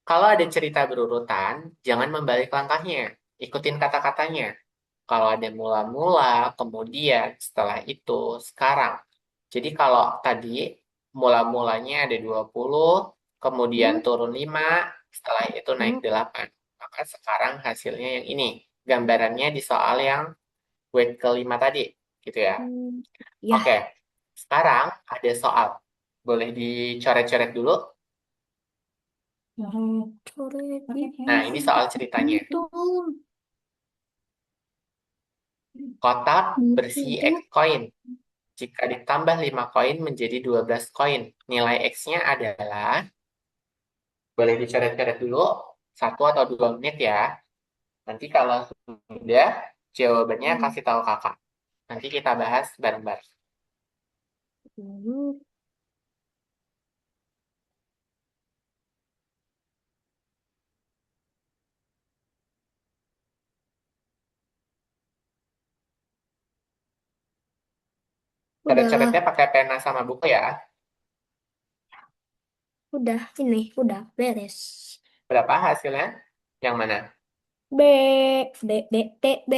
Kalau ada cerita berurutan, jangan membalik langkahnya. Ikutin kata-katanya. Kalau ada mula-mula, kemudian setelah itu, sekarang. Jadi kalau tadi mula-mulanya ada 20, kemudian Hmm. turun 5, setelah itu naik Hmm. 8. Maka sekarang hasilnya yang ini. Gambarannya di soal yang weight kelima tadi. Gitu ya. Hmm. Oke, Ya. sekarang ada soal. Boleh dicoret-coret dulu. Coret Nah, ini soal ceritanya. itu. Kotak berisi Itu. X koin. Jika ditambah 5 koin menjadi 12 koin. Nilai X-nya adalah, boleh dicoret-coret dulu, 1 atau 2 menit ya. Nanti kalau sudah, jawabannya kasih tahu kakak. Nanti kita bahas bareng-bareng. Hmm. Coret-coretnya Udah. pakai pena sama buku ya. Udah. Ini. Udah. Beres. Berapa hasilnya? Yang mana? B. B. B. B. B.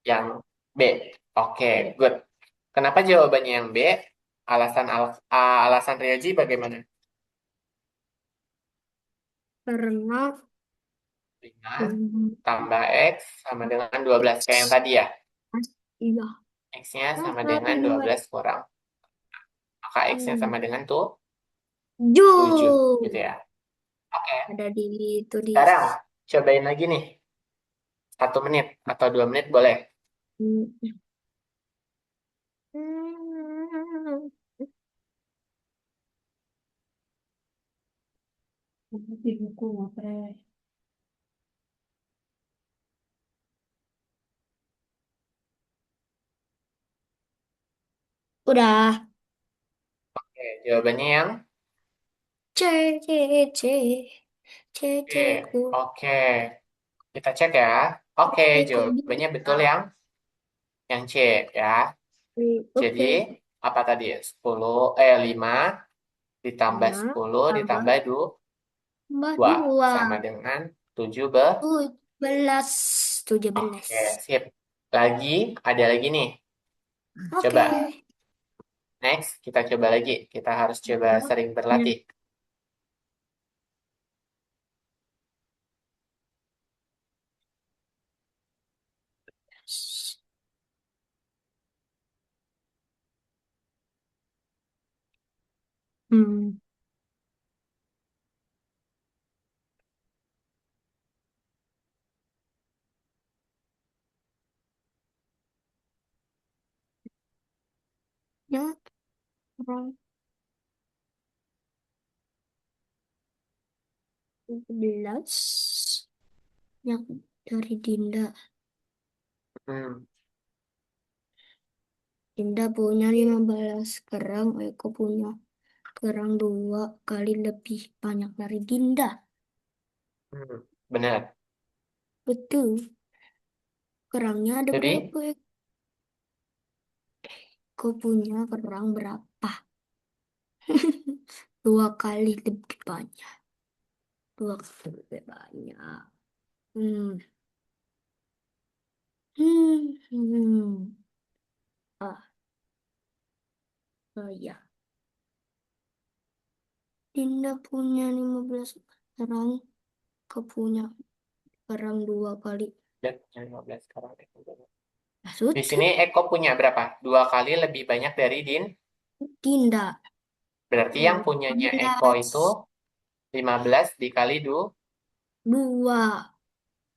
Yang B. Oke, good. Kenapa jawabannya yang B? Alasan Rioji bagaimana? Karena 5 hmm, tambah X sama dengan 12. Kayak yang tadi ya. iya. X-nya sama Hari dengan dua 12 kurang. Maka X-nya sama dengan 7. Jul Gitu ya. Oke. ada ditulis. Sekarang cobain lagi nih. 1 menit atau 2 menit boleh. Hmm. Di buku apa? Udah. Oke, jawabannya yang C C C C C C. ku. Oke. Kita cek ya. Oke, Oke, kok jawabannya bisa? betul yang C ya. Jadi Oke, apa tadi? 5 ditambah 5 10 tambah ditambah 2 dua sama dengan 7 be. 17. 17. Oke, sip. Lagi, ada lagi nih. Oke. Coba, next, kita coba lagi. Kita harus coba sering Ya. berlatih. Hmm. Ya, orang 17. Yang dari Dinda. Hmm, Dinda punya 15 kerang, Eko punya kerang 2 kali lebih banyak dari Dinda. benar. Betul. Kerangnya ada Jadi, berapa, Eko punya kerang berapa? 2 kali lebih banyak. 2 kali lebih banyak. Hmm. Hmm. Ah, oh ya. Dinda punya 15 kerang. Eko punya kerang 2 kali. dan punya 15 sekarang. Nah, Di sudah. sini Eko punya berapa? 2 kali lebih banyak dari Din. Dinda. Berarti yang punyanya Eko itu 18. 15 dikali 2 Dua.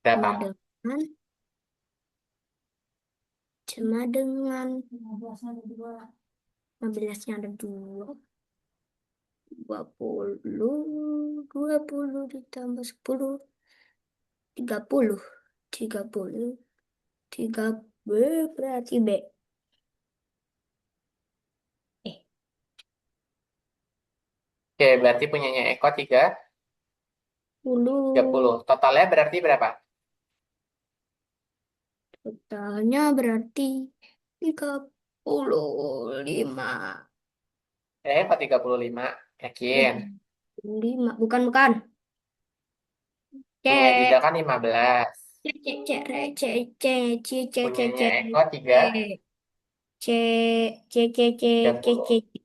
Sama berapa? dengan. Sama dengan. 15-nya ada dua. 20. 20 ditambah 10. 30. 30. 3 B berarti B. Eh, Oke, berarti punyanya Eko 30. 10. Totalnya berarti berapa? Totalnya berarti 35. Kok 35? Eh, Yakin? 5. Bukan, bukan. Punya Dinda Cek. kan 15. Cek, cek, cek, re, cek, cek, cek, cek, cek, Punyanya cek, Eko cek, cek, cek, cek, 30. cek,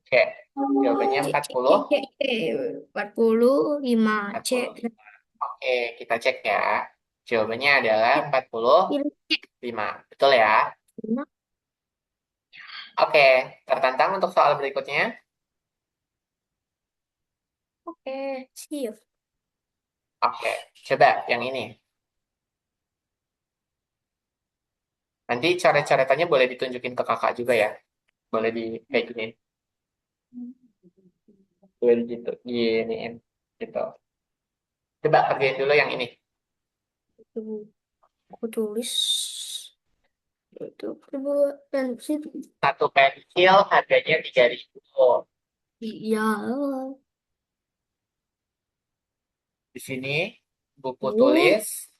cek, Oke, jawabannya cek, empat cek, puluh. cek, cek, cek. 45. Empat Cek. puluh. Oke, kita cek ya. Jawabannya adalah 45. Betul ya? Oke, tertantang untuk soal berikutnya. Oke, siap. Oke, coba yang ini. Nanti coret-coretannya boleh ditunjukin ke kakak juga ya. Boleh di kayak gini. Boleh gitu, giniin. Gitu. Coba kerjain dulu yang ini. Tuh, aku tulis. Itu kedua dan situ. Satu pensil harganya 3.000. Iya. Di sini buku Oh, tulis.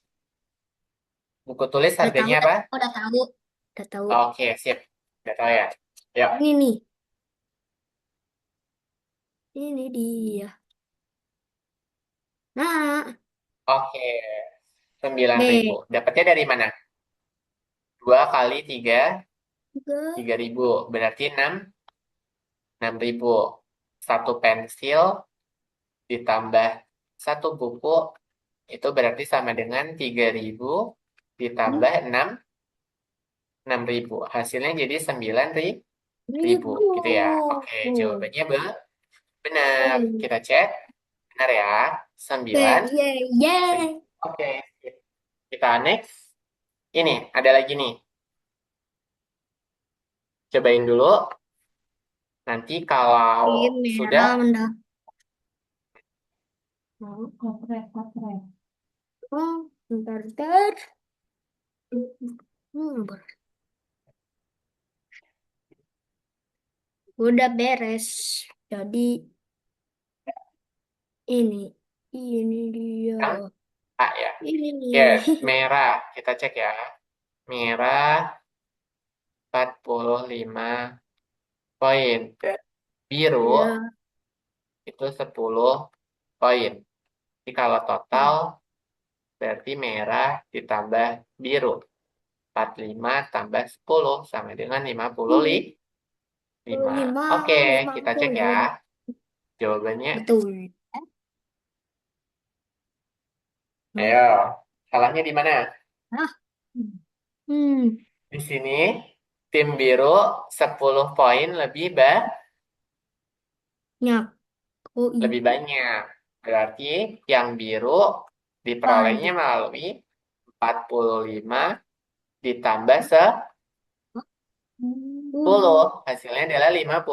Buku tulis udah tahu, harganya apa? udah tahu, udah tahu. Oke, sip. Udah tahu ya. Yuk. Ini nih, ini dia. Nah, Oke, 9.000. B. Dapatnya dari mana? 2 kali 3, Tiga. 3.000. Berarti 6.000. Satu pensil ditambah satu buku itu berarti sama dengan 3.000 ditambah 6.000. Hasilnya jadi 9.000 Ribu. gitu ya. Oke, jawabannya benar. Kita cek. Benar ya. B, 9. ye, ye. Oke, kita next. Ini ada lagi nih. Cobain dulu. Nanti kalau Ini sudah, merah mendah. Oh, koprek, koprek. Oh, bentar, bentar. Ber- Udah beres. Jadi ini dia. yang A ya. Yes, Ih, merah. Kita cek ya. Merah 45 poin. Biru ya. itu 10 poin. Jadi kalau total berarti merah ditambah biru. 45 tambah 10 sama dengan 55. Lima, Oke, lima kita cek ya. puluh. Jawabannya, Betul. ayo. Salahnya di mana? Ah, hmm, Di sini, tim biru 10 poin nyak. Oh lebih iya, banyak. Berarti yang biru diperolehnya balik. melalui 45 ditambah 10. Hmm, Hasilnya adalah 5.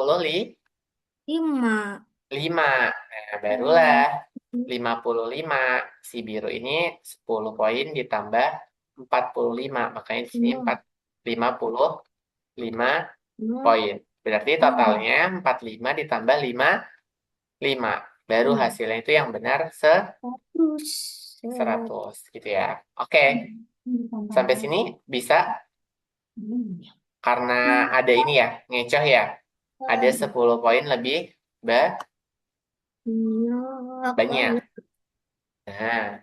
55. Nah, barulah 55. Si biru ini 10 poin ditambah 45. Makanya di sini 55 poin. Berarti totalnya 45 ditambah 55. Baru hasilnya itu yang benar Terus, 100 gitu ya. Oke, sampai sini bisa karena ada ini ya, ngecoh ya. Ada 10 poin lebih banyak. Nah,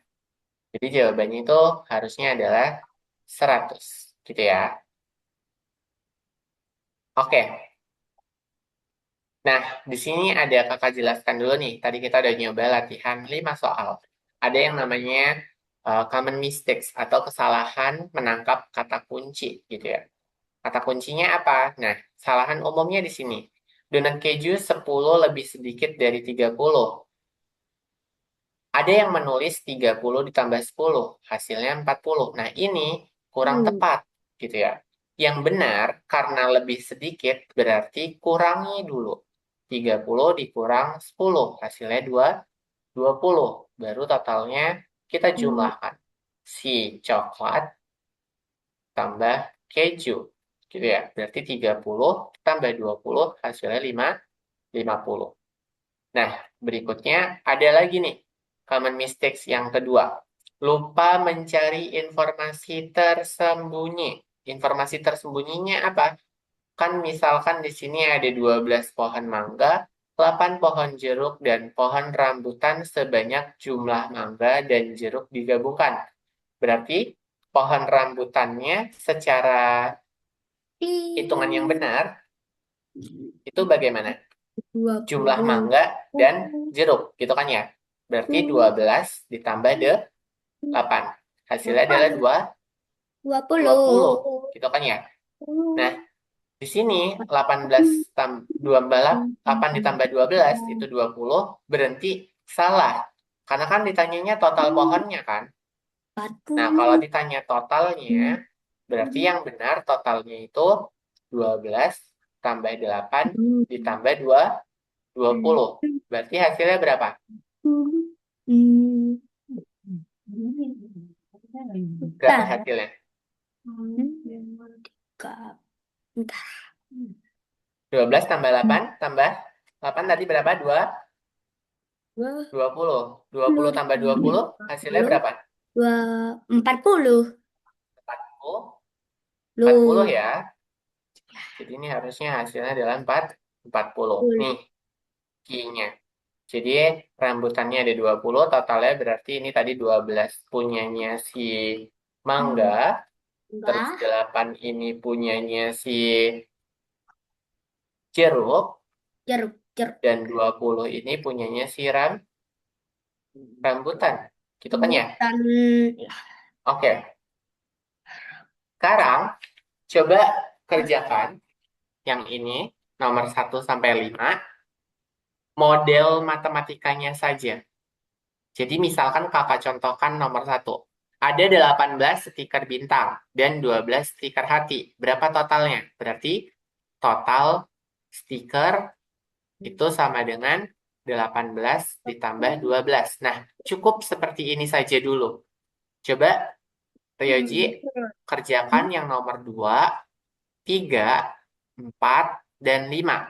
jadi jawabannya itu harusnya adalah 100 gitu ya. Oke. Nah, di sini ada kakak jelaskan dulu nih. Tadi kita udah nyoba latihan 5 soal. Ada yang namanya common mistakes atau kesalahan menangkap kata kunci gitu ya. Kata kuncinya apa? Nah, kesalahan umumnya di sini. Donat keju 10 lebih sedikit dari 30. Ada yang menulis 30 ditambah 10, hasilnya 40. Nah, ini kurang tepat gitu ya. Yang benar, karena lebih sedikit, berarti kurangi dulu. 30 dikurang 10, hasilnya 20. Baru totalnya kita jumlahkan. Si coklat tambah keju. Gitu ya. Berarti 30 tambah 20, hasilnya 50. Nah, berikutnya ada lagi nih, common mistakes yang kedua. Lupa mencari informasi tersembunyi. Informasi tersembunyinya apa? Kan misalkan di sini ada 12 pohon mangga, 8 pohon jeruk, dan pohon rambutan sebanyak jumlah mangga dan jeruk digabungkan. Berarti pohon rambutannya secara hitungan yang benar, itu bagaimana? dua Jumlah puluh mangga dan jeruk, gitu kan ya. Berarti 12 ditambah 8. Hasilnya adalah 20, 20. gitu kan ya. Nah, di sini 18 8 ditambah 12 itu 20, berhenti salah. Karena kan ditanyanya total pohonnya kan. Nah, kalau 40. ditanya totalnya, berarti yang benar totalnya itu 12 tambah 8 ditambah 20. Berarti hasilnya berapa? Berapa Bentar. hasilnya? Tiga. Bentar. 12 tambah 8 tambah 8 tadi berapa? Dua 20. 20 puluh. tambah 20 hasilnya berapa? Dua 40. 40. 40 Lu. ya. Jadi ini harusnya hasilnya adalah 40. Nih, key-nya. Jadi rambutannya ada 20, totalnya berarti ini tadi 12 punyanya si mangga, terus Enggak. 8 ini punyanya si jeruk, Jeruk. Jeruk. dan 20 ini punyanya si rambutan. Gitu kan ya? Rambutan. Oke, sekarang coba kerjakan yang ini, nomor 1 sampai 5 model matematikanya saja. Jadi misalkan kakak contohkan nomor 1. Ada 18 stiker bintang dan 12 stiker hati. Berapa totalnya? Berarti total stiker itu sama dengan 18 ditambah 12. Nah, cukup seperti ini saja dulu. Coba Ryoji kerjakan yang nomor 2, 3, 4, dan 5.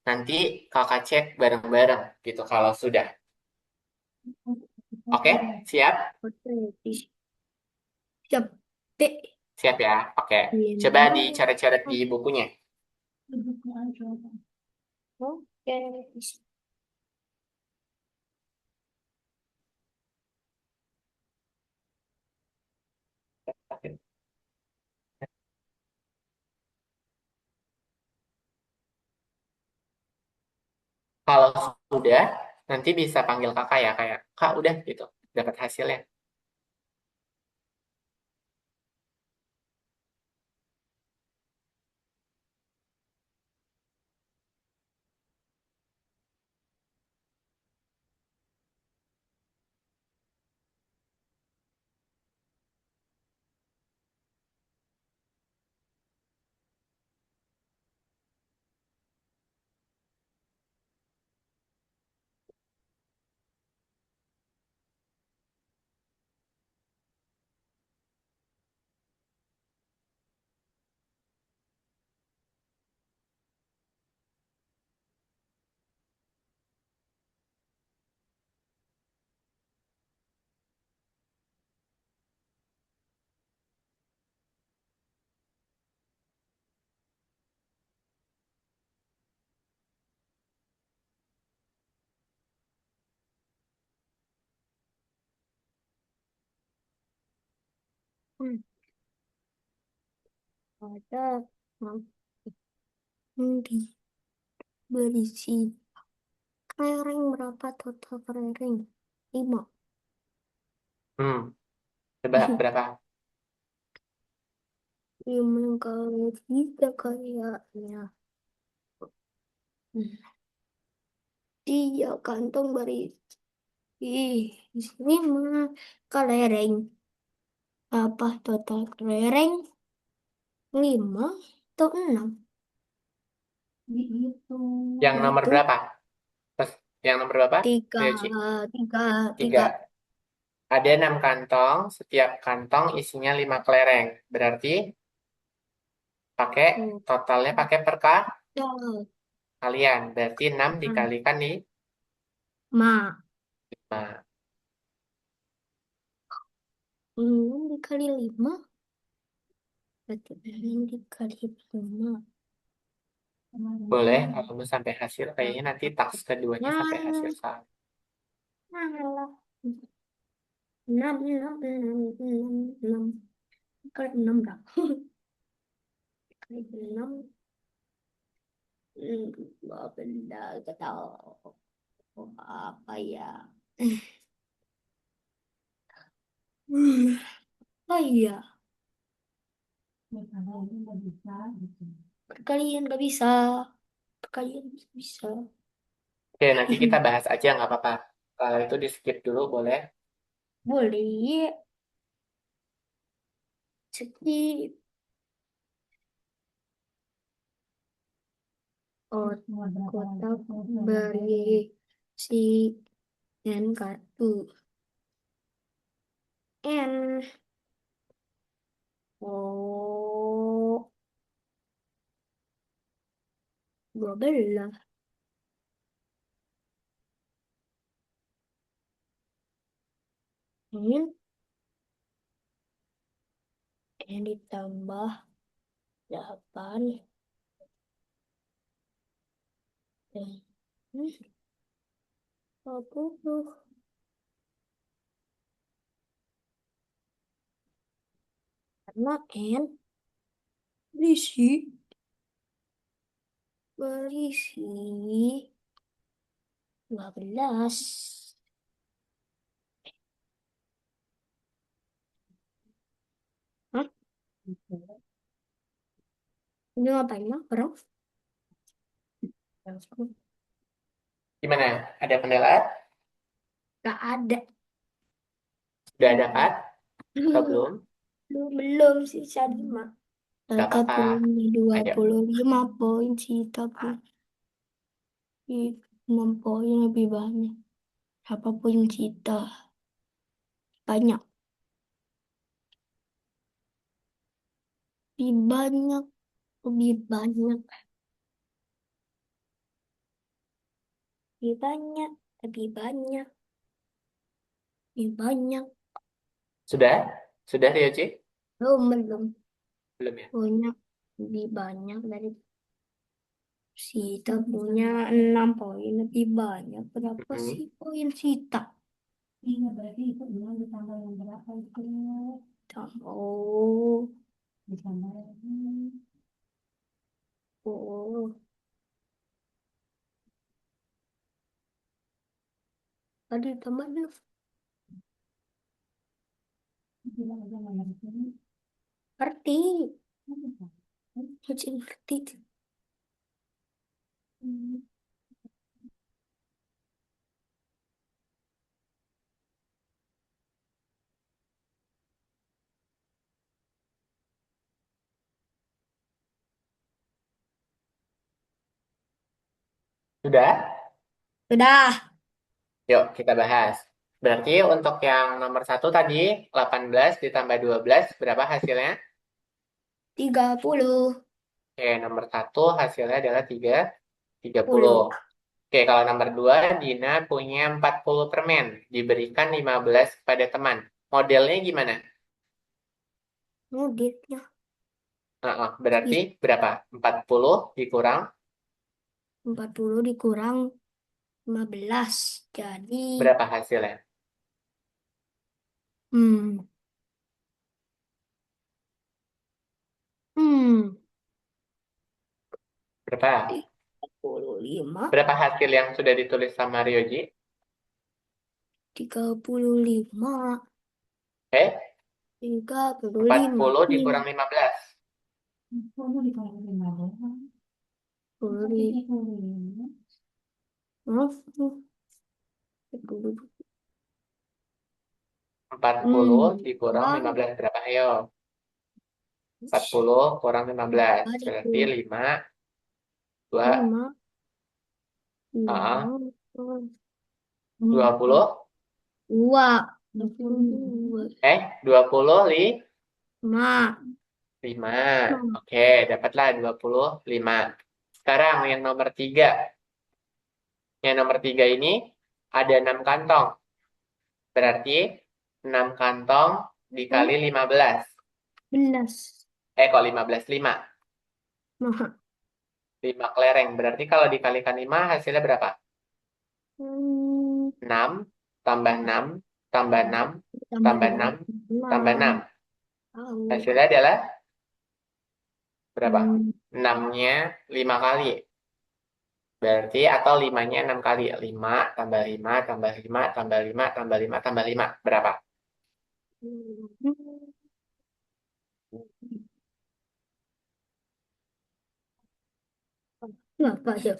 Nanti kakak cek bareng-bareng gitu kalau sudah. Oke, siap? Oke. Siap. T. Siap ya? Oke. Coba Lima. dicoret-coret di bukunya. Oke. Kalau sudah, nanti bisa panggil kakak ya, kayak, kak udah gitu, dapat hasilnya. Hmm. Ada yang berisi kelereng berapa total kelereng? 5. Hmm, coba berapa? 5 kali 3 kayaknya. Hmm. 3 kantong berisi 5 kelereng. Apa total kelereng? 5 atau 6? Yang nomor Itu berapa? Terus, yang nomor berapa? tiga, Rioci? tiga, tiga. 3. Ada 6 kantong, setiap kantong isinya 5 kelereng. Berarti pakai Tuh. totalnya pakai per kalian. Berarti 6 dikalikan nih. Ma, Nah, 6 dikali 5, berarti 6 dikali 5. boleh kalau mau sampai hasil. Kayaknya nanti taks keduanya sampai hasil Nah, sama. nah, 6, 6, 6, 6, 6. Kali 6 berapa? Kali 6, dua benda, gak tahu apa ya. Oh iya, perkalian gak bisa. Perkalian bisa. Oke, nanti kita bahas aja nggak apa-apa. Kalau itu di skip dulu boleh. Boleh. Skip. Kotak berisi N kartu. N. Oh, 12. N. N ditambah 8. Dan 20. Karena N berisi. Berisi 12. Hah? Ini ngapain mah, bro? Gimana? Ada kendala? Gak ada. Sudah dapat? Atau belum? Belum, belum sisa 5. Gak apa-apa. Dua Ayo. puluh lima poin sih, tapi 6 poin lebih banyak. Berapa poin kita? Banyak. Lebih banyak. Lebih banyak. Lebih banyak. Lebih banyak. Lebih banyak. Sudah? Sudah Ryoji? Belum, belum. Belum ya? Punya lebih banyak dari Sita punya 6 poin lebih banyak. Berapa Mm-mm. sih poin Sita? Iya, berarti itu bilang ditambah yang berapa itu? Oh, ditambah lagi. Oh, tadi tambah dulu. Bilang aja nggak ngerti. Ngerti. Masih ngerti. Hmm. Sudah? Udah. Yuk, kita bahas. Berarti untuk yang nomor satu tadi, 18 ditambah 12, berapa hasilnya? 30. Oke, nomor satu hasilnya adalah 30. 10. Oke, kalau nomor 2, Dina punya 40 permen. Diberikan 15 kepada teman. Modelnya gimana? Mudiknya. Berarti berapa? 40 dikurang 40 dikurang 15. Jadi, berapa hasilnya? hmm, hmm, Berapa? 35. Berapa hasil yang sudah ditulis sama Ryoji? 35. Eh, 35. 40 dikurang 15. 40 dikurang 15. 40. Hmm, 40 dikurang ah, 15 berapa? Ayo. 40 kurang 15. Berarti dikurang 5, 2, 5. 5. 20. 2. 22. 20 5. 5. Oke, dapatlah 25. Sekarang yang nomor 3. Yang nomor 3 ini ada 6 kantong. Berarti 6 kantong dikali 15. 11. Kok 15? 5. Nah, 5 kelereng. Berarti kalau dikalikan 5 hasilnya berapa? hmm, 6 tambah 6 tambah 6 tambah tambah 6 tambah 26. 6. Tahu. Hasilnya adalah berapa? Hmm, 6-nya 5 kali. Berarti atau 5-nya 6 kali. 5 tambah 5 tambah 5 tambah 5 tambah 5 tambah 5. Berapa? Kenapa ya?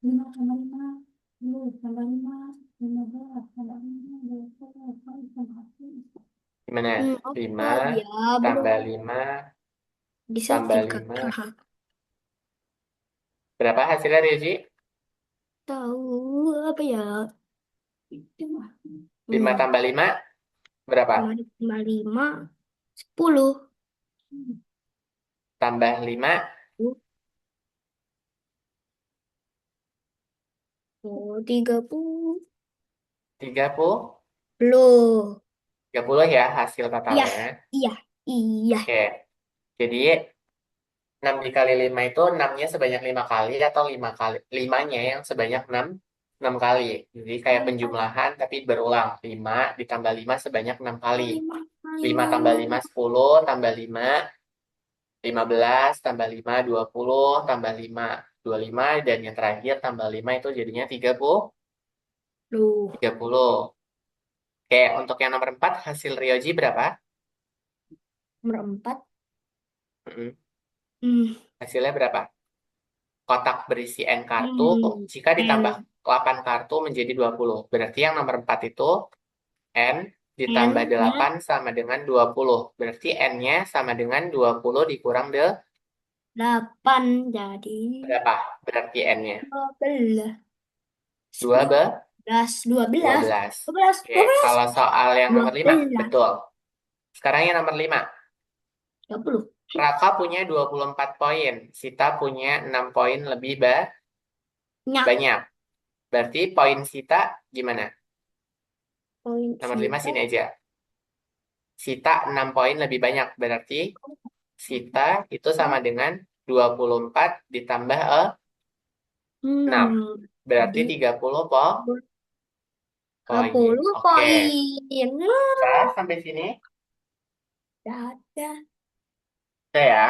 5 tambah 5. 10 tambah 5. 15 tambah 5. 20 tambah 1. Gimana? Apa 5 ya? Belum tambah 5 tambah disetting, Kak. 5. Berapa hasilnya, Rezi? Tahu apa ya? 5 Hmm, tambah 5 berapa? 5 tambah 5, 10. Tambah 5 Oh, 30. 30. Loh. 30 ya hasil Iya, totalnya. iya, iya. Oke. Jadi 6 dikali 5 itu 6-nya sebanyak 5 kali atau 5 kali 5-nya yang sebanyak 6 kali. Jadi kayak penjumlahan tapi berulang. 5 ditambah 5 sebanyak 6 kali. 5 tambah 5 10 tambah 5 15 tambah 5 20 tambah 5 25 dan yang terakhir tambah 5 itu jadinya 30. Loh, 30. Oke, untuk yang nomor 4 hasil Ryoji berapa? nomor 4. Mm-mm. Hmm, Hasilnya berapa? Kotak berisi N kartu jika ditambah N, 8 kartu menjadi 20. Berarti yang nomor 4 itu N ditambah N-nya 8 sama dengan 20. Berarti N-nya sama dengan 20 dikurang 8. Jadi berapa? Berarti N-nya 12. 2 be 11. 12. 12. 12. Oke, 12. kalau soal yang nomor 5, 12. betul. Sekarang yang nomor 5. 30. Raka punya 24 poin. Sita punya 6 poin lebih Nyak. banyak. Berarti poin Sita gimana? Poin Nomor 5 Sita sini aja. Sita 6 poin lebih banyak. Berarti Sita itu sama dengan 24 ditambah 6. Hmm, Berarti jadi 30 poin. 30 Oke. poin. Bisa sampai sini? Dadah, Oke ya.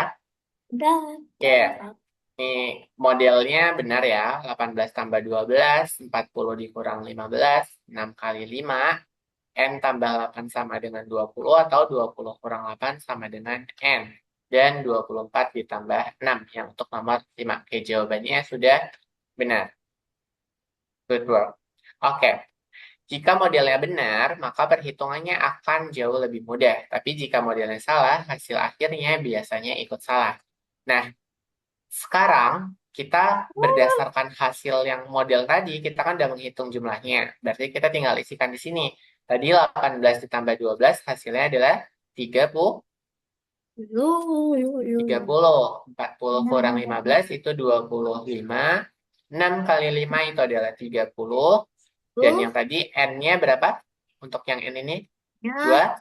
Oke. dadah. Ini modelnya benar ya. 18 tambah 12, 40 dikurang 15, 6 kali 5. N tambah 8 sama dengan 20 atau 20 kurang 8 sama dengan N. Dan 24 ditambah 6 yang untuk nomor 5. Oke, jawabannya sudah benar. Good work. Oke, jika modelnya benar, maka perhitungannya akan jauh lebih mudah. Tapi jika modelnya salah, hasil akhirnya biasanya ikut salah. Nah, sekarang kita berdasarkan hasil yang model tadi, kita kan udah menghitung jumlahnya. Berarti kita tinggal isikan di sini. Tadi 18 ditambah 12 hasilnya adalah 30. Yuk. 30. 40 kurang 15 itu 25. 6 kali 5 itu adalah 30. Dan yang Tuh, tadi N-nya berapa? Untuk yang N ini? ya,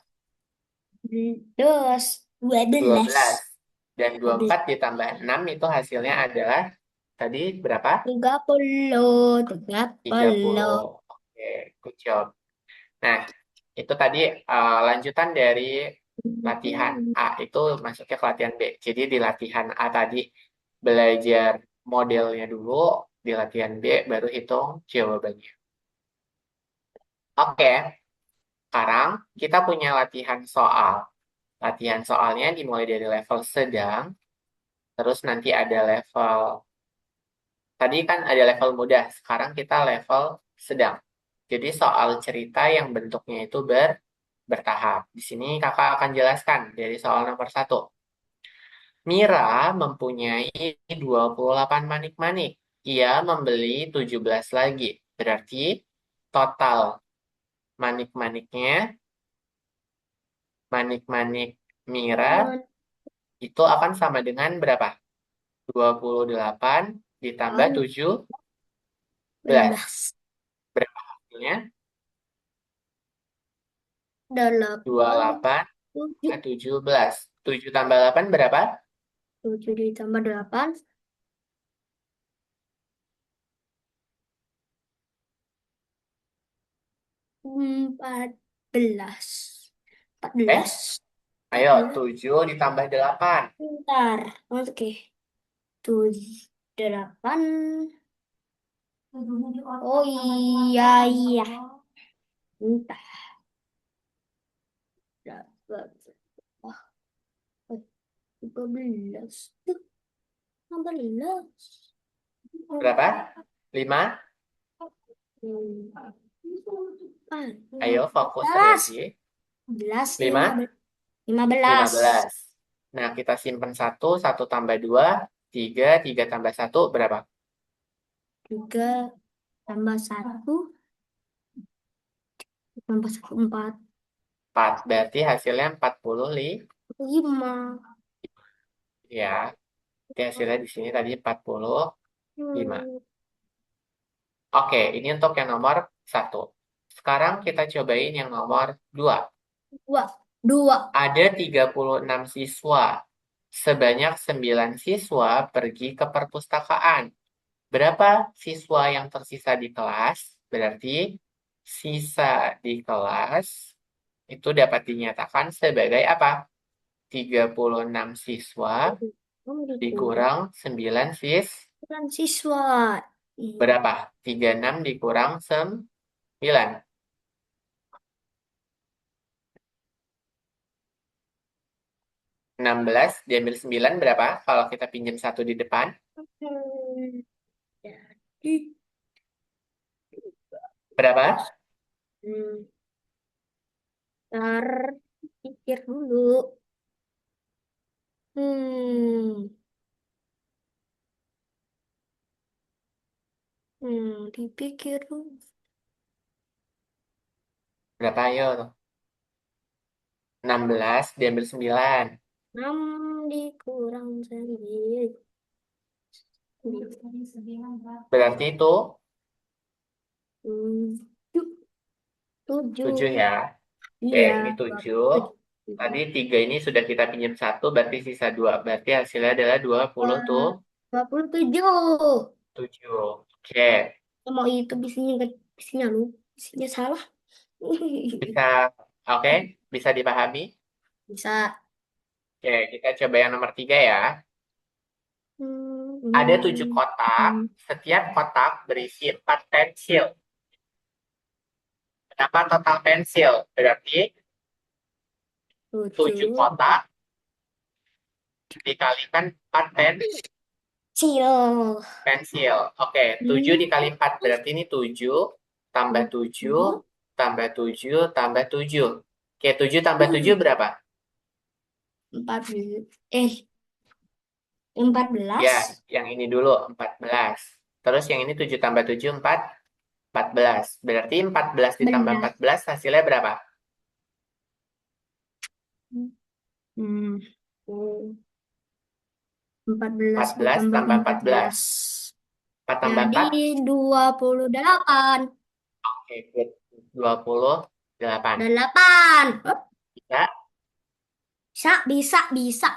2, dos, 12. 12. Dan 12. 24 ditambah 6 itu hasilnya adalah tadi berapa? 30, 30. 30. Oke, good job. Nah, itu tadi lanjutan dari latihan A itu masuknya ke latihan B. Jadi di latihan A tadi belajar modelnya dulu, di latihan B baru hitung jawabannya. Oke, sekarang kita punya latihan soal. Latihan soalnya dimulai dari level sedang, terus nanti ada level, tadi kan ada level mudah, sekarang kita level sedang. Jadi soal cerita yang bentuknya itu bertahap. Di sini kakak akan jelaskan dari soal nomor satu. Mira mempunyai 28 manik-manik. Ia membeli 17 lagi. Berarti total manik-maniknya, manik-manik Mira itu akan sama dengan berapa? 28 ditambah 17. 18. Berapa hasilnya? 8, 28 7. tambah 17. 7 tambah 8 berapa? 7 ditambah 8, 14. Eh, 14. ayo 14. 7 ditambah 8. Bentar. Oke. 7, 8. Oh iya, iya. Bentar. 13 tuh 16. Berapa? 5. Ayo fokus 15. ready. 11, 5, 15. 15. Nah, kita simpan satu, satu tambah 2, 3, 3 tambah satu berapa? 3 tambah 1 tambah 1, 4. 4. Berarti hasilnya 45. 5. Ya, jadi hasilnya di sini tadi 45. Oke, ini untuk yang nomor satu. Sekarang kita cobain yang nomor 2. 2. 2. Ada 36 siswa. Sebanyak 9 siswa pergi ke perpustakaan. Berapa siswa yang tersisa di kelas? Berarti sisa di kelas itu dapat dinyatakan sebagai apa? 36 siswa dikurang 9 Kan siswa. berapa? 36 dikurang 9. 16 diambil 9 berapa? Kalau kita pinjam satu di depan. Jadi, Berapa? hmm, ntar pikir dulu. Hmm, dipikir dulu. Berapa ayo? 16 diambil 9. 6 dikurang 9. Berarti itu Hmm, 7. 7 ya. Oke, Iya, ini 7. 7. Tadi 3 ini sudah kita pinjam satu, berarti sisa 2. Berarti hasilnya adalah 27. 27. Oke, Mau itu bisinya lu, bisinya salah. bisa. Oke, bisa dipahami. Bisa. Oke, kita coba yang nomor 3 ya. Hmm, Ada 7 hmm, kotak, hmm. setiap kotak berisi 4 pensil. Berapa total pensil? Berarti 7 Lucu. kotak dikalikan 4 Cil. pensil. Oke, 7 Hmm, dikali 4 berarti ini 7 tambah 7 lucu. tambah 7 tambah 7. Oke, 7 tambah 7 berapa? 14. Empat Ya, belas. yang ini dulu 14. Terus yang ini 7 tambah 7 14. Berarti 14 ditambah Belas. 14 hasilnya berapa? Hmm. Oh, 14 14 ditambah tambah 14. 14. 4 tambah Jadi 4. 28. Oke, good. 28. 8. Bisa? Bisa, bisa, bisa.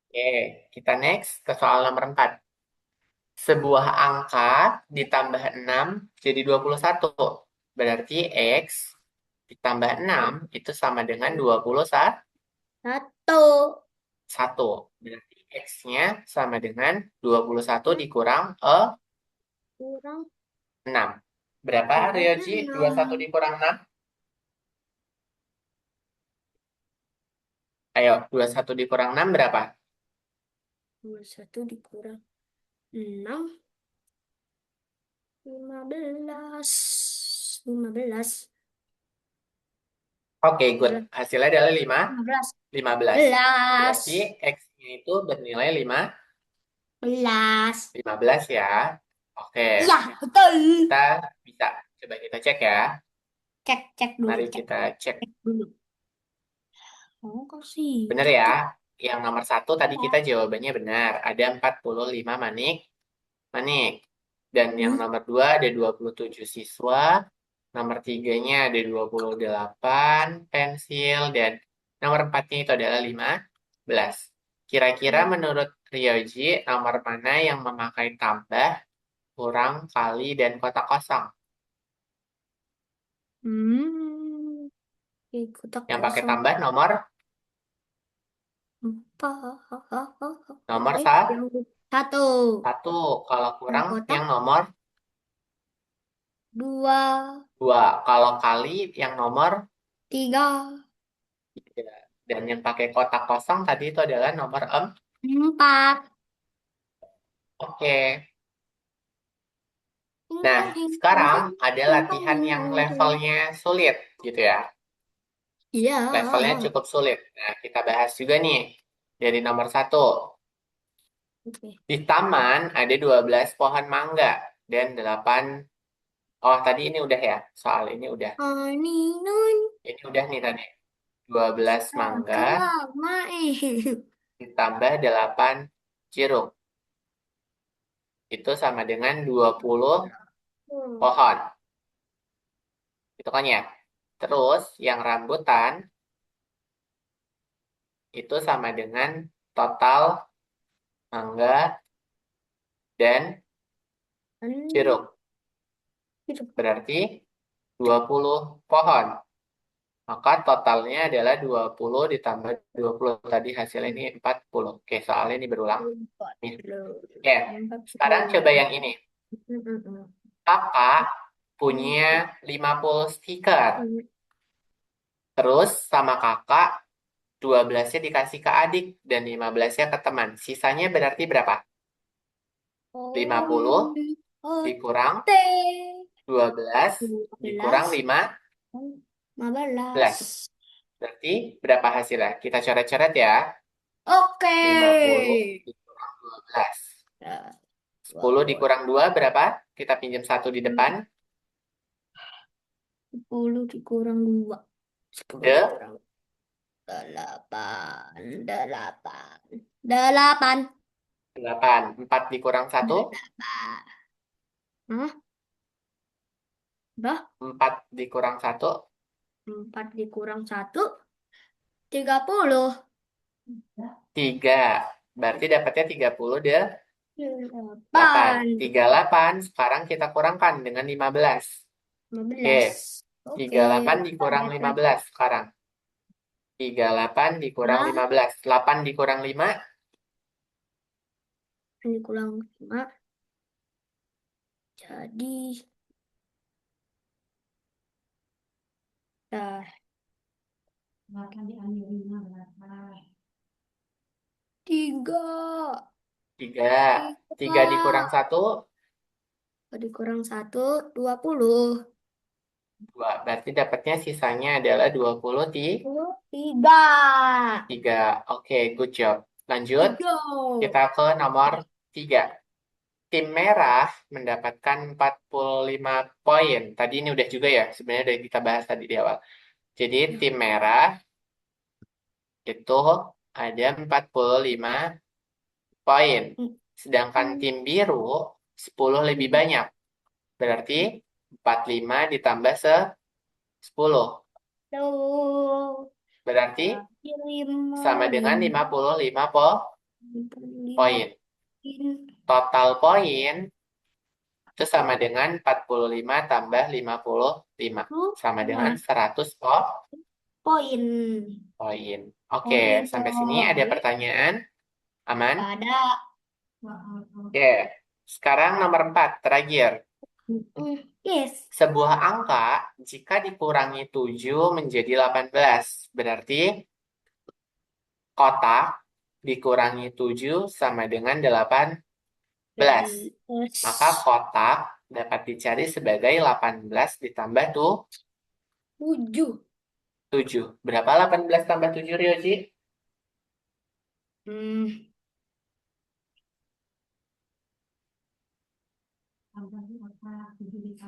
Oke, kita next ke soal nomor 4. Sebuah angka ditambah 6 jadi 21. Berarti X ditambah 6 itu sama dengan 21. Satu. Berarti X-nya sama dengan 21 Hmm, dikurang kurang 6. Berapa, kurang Ryoji? 21 enam. dikurang 6? Ayo, 21 dikurang 6 berapa? 21 dikurang 6. 15. 15. Oke, good. 15. Hasilnya adalah 15. 15. Berarti 11. X-nya itu bernilai 11. 15 ya. Oke, Iya, betul. kita bisa. Coba kita cek ya. Cek, cek dulu, Mari cek, kita cek. cek dulu. Oh, kok sih? Benar Tuk, ya. tuk. Yang nomor satu tadi kita Ya. jawabannya benar. Ada 45 manik. Dan yang Hmm. nomor 2 ada 27 siswa. Nomor tiganya ada 28 pensil. Dan nomor empatnya itu adalah 15. Kira-kira menurut Ryoji, nomor mana yang memakai tambah, kurang, kali, dan kotak kosong? Hmm. Kotak Yang pakai kosong. tambah nomor Empat. nomor Yang satu. satu. Kalau Yang kurang, kotak yang nomor dua, 2. Kalau kali, yang nomor tiga, 3. Dan yang pakai kotak kosong tadi itu adalah nomor empat. Oke. Nah, Hingga, hingga, sekarang hingga, ada hingga, latihan yang hingga. levelnya sulit, gitu ya. Iya. Levelnya cukup sulit. Nah, kita bahas juga nih dari nomor satu. Oke. Di taman ada 12 pohon mangga dan 8. Oh, tadi ini udah ya. Soal ini udah. Ani nun Ini udah nih tadi. 12 mangga agama ditambah 8 jeruk. Itu sama dengan 20 pohon. Itu kan ya. Terus yang rambutan itu sama dengan total mangga dan jeruk. Berarti 20 pohon. Maka totalnya adalah 20 ditambah 20. Tadi hasilnya ini 40. Oke, soalnya ini berulang. Nih. Oke, sekarang coba yang ini. Kakak punya 50 stiker. Terus sama kakak 12-nya dikasih ke adik dan 15-nya ke teman. Sisanya berarti berapa? 50 dikurang Ote 12 dikurang 12, 15. 15. Berarti berapa hasilnya? Kita coret-coret ya. Oke. 50 dikurang 12. Ya, 10 dikurang 2 berapa? Kita pinjam satu di depan. 10 dikurang 2. 10 De dikurang 8. 8. 8. 8. 4 dikurang satu. 8. Hah? Udah? 4 dikurang satu. 4 dikurang 1. 30. 3. Berarti dapatnya 38. 8. 38 sekarang kita kurangkan dengan 15. Oke, 15. Oke. 38 dikurang Lihat lagi. 15 sekarang. 38 dikurang Nah, 15. 8 dikurang 5. ini kurang 5. Jadi, nah, 3. 3. 3 dikurang 3. 1. Dikurang 1, 20. 2. Berarti dapatnya sisanya adalah 23. 3. Oke, good job. Lanjut, Hijau. kita ke nomor 3. Tim merah mendapatkan 45 poin. Tadi ini udah juga ya, sebenarnya udah kita bahas tadi di awal. Jadi tim merah itu ada 45 poin. Sedangkan tim biru 10 lebih banyak. Berarti 45 ditambah 10. Tuh. Berarti sama 5, dengan 5, 55 lima poin. poin. Total poin itu sama dengan 45 tambah 55. Sama dengan 5 100 poin. poin. Oke, Poin sampai sini ada toh. pertanyaan? Aman? Ada. Oke, sekarang nomor 4, terakhir. Yes. Sebuah angka jika dikurangi 7 menjadi 18. Berarti kotak dikurangi 7 sama dengan 18. Maka 18. kotak dapat dicari sebagai 18 ditambah 7. 7. Berapa 18 tambah 7, Ryoji? Hmm.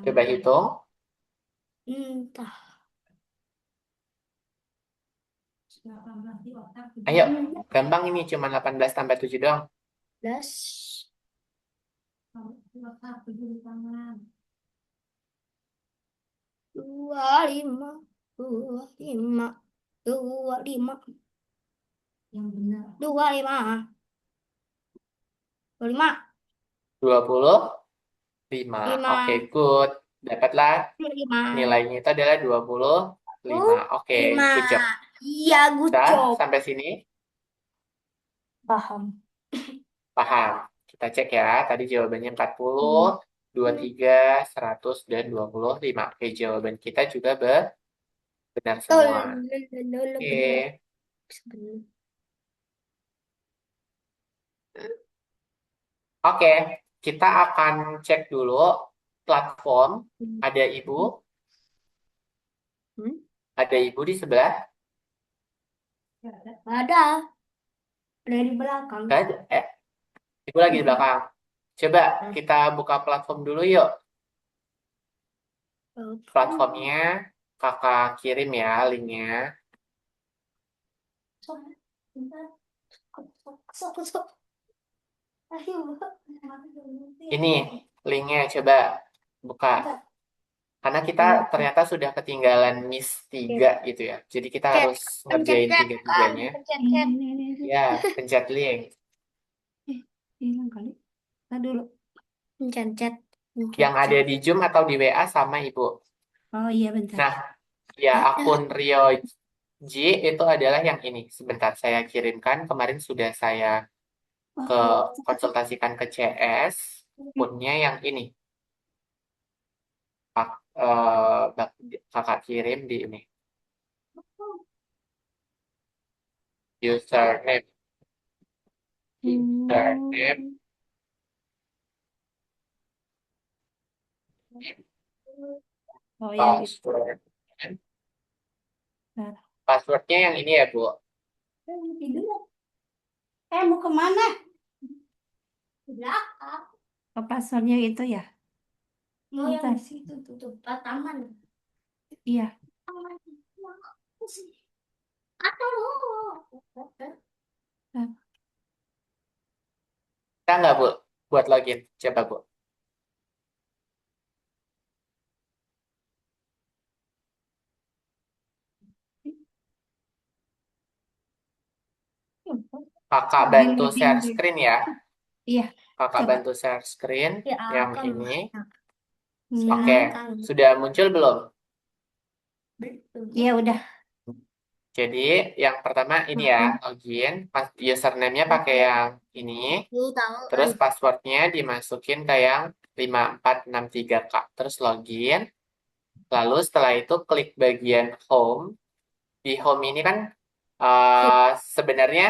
Coba hitung. Entah. Ayo, gampang ini cuma 18 tambah 7 doang. 11. 25. 25. 25. 25. 25. 25. Oke, 5. good. Dapatlah 5. nilainya itu adalah 25. Oke, 5. good job. Iya, good Bisa job. sampai sini? Paham. Paham. Kita cek ya. Tadi jawabannya 40, Hmm. 23, 100, dan 25. Oke, jawaban kita juga benar Oh, semua. Oke. benar. Oke, kita akan cek dulu platform. Ada ibu, Hmm? ada ibu di sebelah. Ada. Ada di belakang. Nggak ada. Ibu lagi di belakang. Coba kita buka platform dulu yuk. Platformnya kakak kirim ya linknya. Ini linknya coba buka. Karena kita ternyata sudah ketinggalan Miss 3 gitu ya. Jadi kita Chat, harus pencet ngerjain chat, tiga-tiganya. pencet chat. Ya, pencet link. Hilang kali. Nah dulu. Pencet chat, pencet Yang ada chat. di Zoom atau di WA sama Ibu. Oh iya bentar. Nah, ya Ada. akun Rio J itu adalah yang ini. Sebentar saya kirimkan. Kemarin sudah saya ke konsultasikan ke CS. Akunnya yang ini. Kakak kirim di ini. Username. Username. Oh ya gitu. Password. Nah, Passwordnya yang ini ya, Bu. tidur. Mau kemana? Ke belakang. Oh, passwordnya itu ya? Oh, yang di situ tutup taman. Iya. Taman. Nah, Kita nggak, Bu, buat login. Coba, Bu. Kakak bantu Diliatin share deh. screen ya. Iya, Kakak coba. bantu share screen Ya yang akan ini. Oke, silakan. sudah muncul belum? Iya udah. Jadi yang pertama ini ya, Mm-mm. login. Username-nya pakai yang ini. Lu tahu Terus passwordnya dimasukin ke yang 5463 Kak. Terus login. Lalu setelah itu klik bagian home. Di home ini kan sebenarnya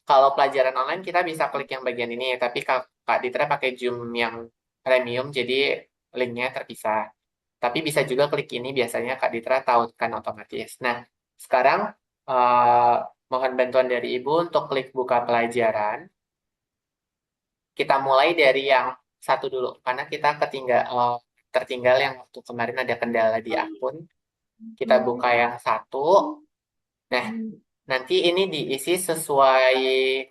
kalau pelajaran online kita bisa klik yang bagian ini. Tapi Kak Ditra pakai Zoom yang premium, jadi linknya terpisah. Tapi bisa juga klik ini, biasanya Kak Ditra tahu kan otomatis. Nah, sekarang eh, mohon bantuan dari Ibu untuk klik buka pelajaran. Kita mulai dari yang satu dulu, karena kita tertinggal yang waktu kemarin ada kendala di akun. Kita buka yang satu. Nah, nanti ini diisi sesuai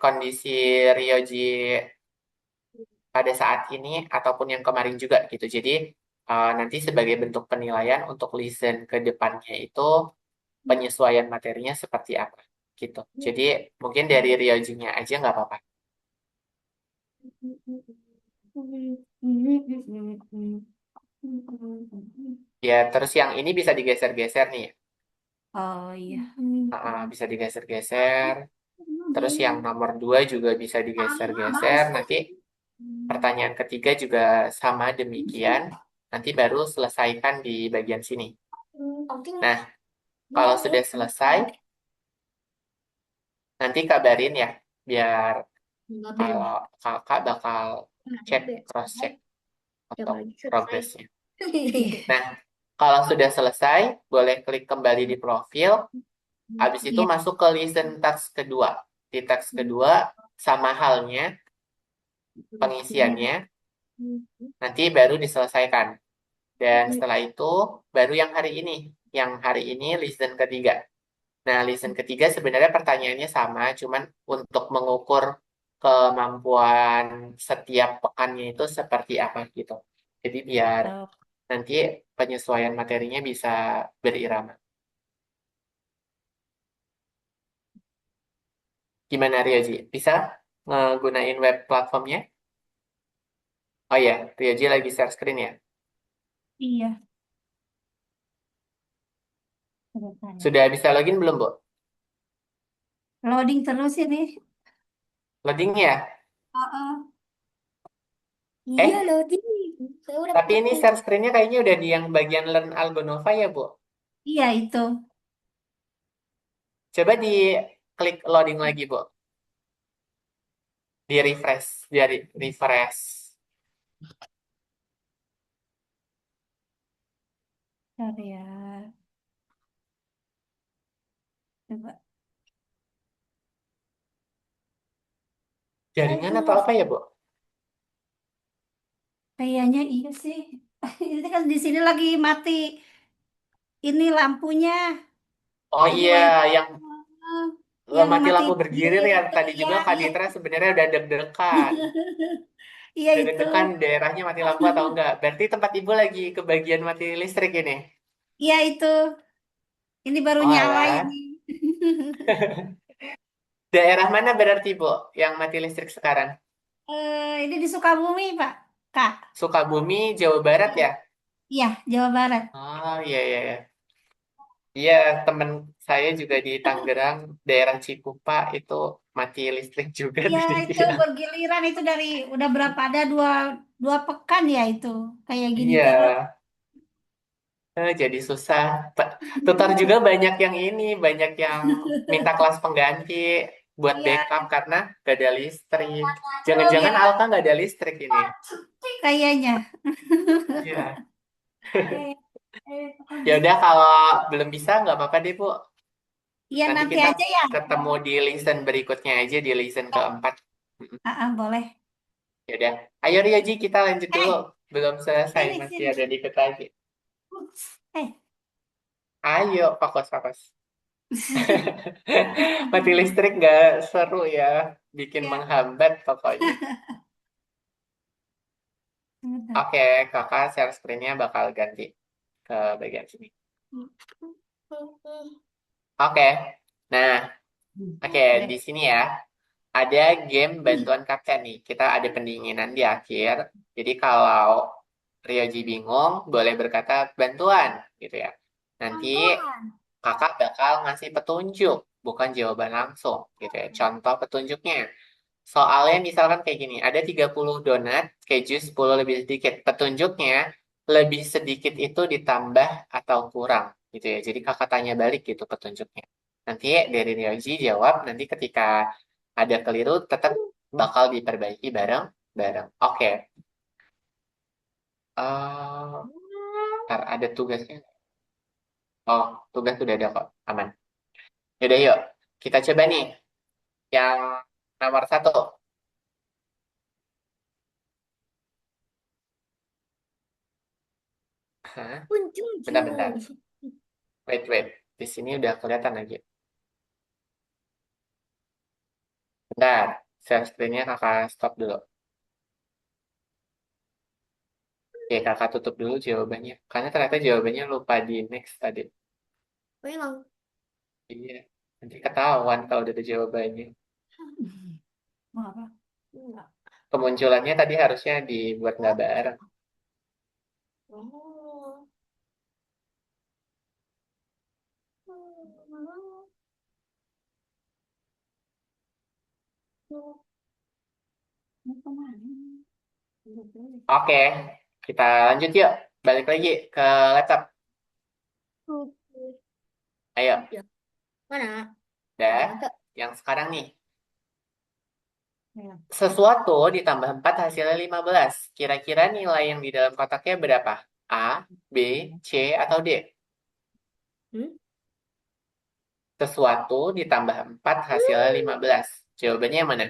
kondisi Ryoji pada saat ini ataupun yang kemarin juga gitu. Jadi nanti sebagai bentuk penilaian untuk listen ke depannya itu penyesuaian materinya seperti apa gitu. Jadi mungkin dari Ryoji-nya aja nggak apa-apa. Ya, terus yang ini bisa digeser-geser nih. Oh iya. Bisa digeser-geser. Terus yang nomor 2 juga bisa digeser-geser. Nanti pertanyaan ketiga juga sama demikian. Nanti baru selesaikan di bagian sini. Nah, kalau sudah selesai, nanti kabarin ya. Biar kalau kakak bakal cek, cross-check untuk progresnya. Nah, kalau sudah selesai, boleh klik kembali di profil. Habis itu Iya. masuk ke listen task kedua. Di task kedua, sama halnya pengisiannya, nanti baru diselesaikan. Dan setelah itu, baru yang hari ini. Yang hari ini listen ketiga. Nah, listen ketiga sebenarnya pertanyaannya sama, cuman untuk mengukur kemampuan setiap pekannya itu seperti apa gitu. Jadi biar Oh, nanti penyesuaian materinya bisa berirama. Gimana Rioji? Bisa ngegunain web platformnya? Oh ya, Rioji lagi share screen ya. iya. Ceritanya. Sudah bisa login belum, Bu? Loading terus ini. Loading ya? Oh, iya Eh, loading. Saya udah tapi ini pakai. share screen-nya kayaknya udah di yang bagian Learn Algonova ya, Bu? Iya itu. Coba di klik loading lagi, Bu. Di refresh, dari refresh. Bentar ya. Coba. Jaringan atau Aduh, apa ya, Bu? kayaknya iya sih. Ini kan di sini lagi mati ini lampunya. Oh Lagi iya, wifi. yang Yang mati mati lampu bergirir ya. itu Tadi ya, juga Kak iya. Ditra sebenarnya udah deg-degan. Iya Udah itu. deg-degan daerahnya mati lampu atau enggak. Berarti tempat Ibu lagi ke bagian mati listrik ini. Iya itu. Ini baru Oh nyala ini. alah. Daerah mana berarti, Bu, yang mati listrik sekarang? Ini di Sukabumi, Pak. Kak. Sukabumi, Jawa Barat Iya, ya? iya, Jawa Barat. Oh iya, iya, iya. Iya, temen saya juga di Tangerang, daerah Cikupa itu mati listrik juga Iya, tadi itu dia. bergiliran itu dari udah berapa ada dua pekan ya itu kayak gini Iya, terus. jadi susah. Tutor juga banyak yang ini, banyak yang minta kelas pengganti buat Iya, backup karena gak ada listrik. oh Jangan-jangan gitu Alka gak ada listrik ini. kayaknya. Iya. Oh Ya udah gitu. kalau belum bisa nggak apa-apa deh Bu. Iya Nanti nanti kita aja ya. ketemu di listen berikutnya aja di listen keempat. Mm-mm. Boleh. Ya udah. Ayo Rioji kita lanjut dulu. Eh, Belum selesai sini masih sini. ada dikit lagi. Eh. Ayo fokus fokus. Mati listrik nggak seru ya. Bikin Ya. menghambat pokoknya. Bentar. Oke, kakak share screen-nya bakal ganti ke bagian sini. Oke. Nah, oke di sini ya. Ada game bantuan kapten nih. Kita ada pendinginan di akhir. Jadi kalau Ryoji bingung, boleh berkata bantuan gitu ya. Nanti Bantuan. kakak bakal ngasih petunjuk, bukan jawaban langsung gitu ya. Contoh petunjuknya. Soalnya misalkan kayak gini, ada 30 donat, keju 10 lebih sedikit. Petunjuknya, lebih sedikit itu ditambah atau kurang gitu ya. Jadi kakak tanya balik gitu petunjuknya. Nanti dari Ryoji jawab, nanti ketika ada keliru tetap bakal diperbaiki bareng-bareng. Oke. Ntar ada tugasnya. Oh, tugas sudah ada kok. Aman. Yaudah yuk, kita coba nih yang nomor satu. Hah? Kunjung Bentar-bentar. jung. Wait, wait. Di sini udah kelihatan lagi. Bentar. Share screen-nya kakak stop dulu. Oke, kakak tutup dulu jawabannya. Karena ternyata jawabannya lupa di next tadi. Hilang. Iya. Nanti ketahuan kalau udah ada jawabannya. Mau apa? Enggak. Kemunculannya tadi harusnya dibuat nggak bareng. Oh. Mau kemana? Udah boleh. Oke, kita lanjut yuk. Balik lagi ke laptop. Oke. Ayo, Ya. Mana? dah. Ada. Yang sekarang nih. Ya. Sesuatu ditambah 4 hasilnya 15. Kira-kira nilai yang di dalam kotaknya berapa? A, B, C, atau D? Hmm? Sesuatu ditambah 4 hasilnya 15. Jawabannya yang mana?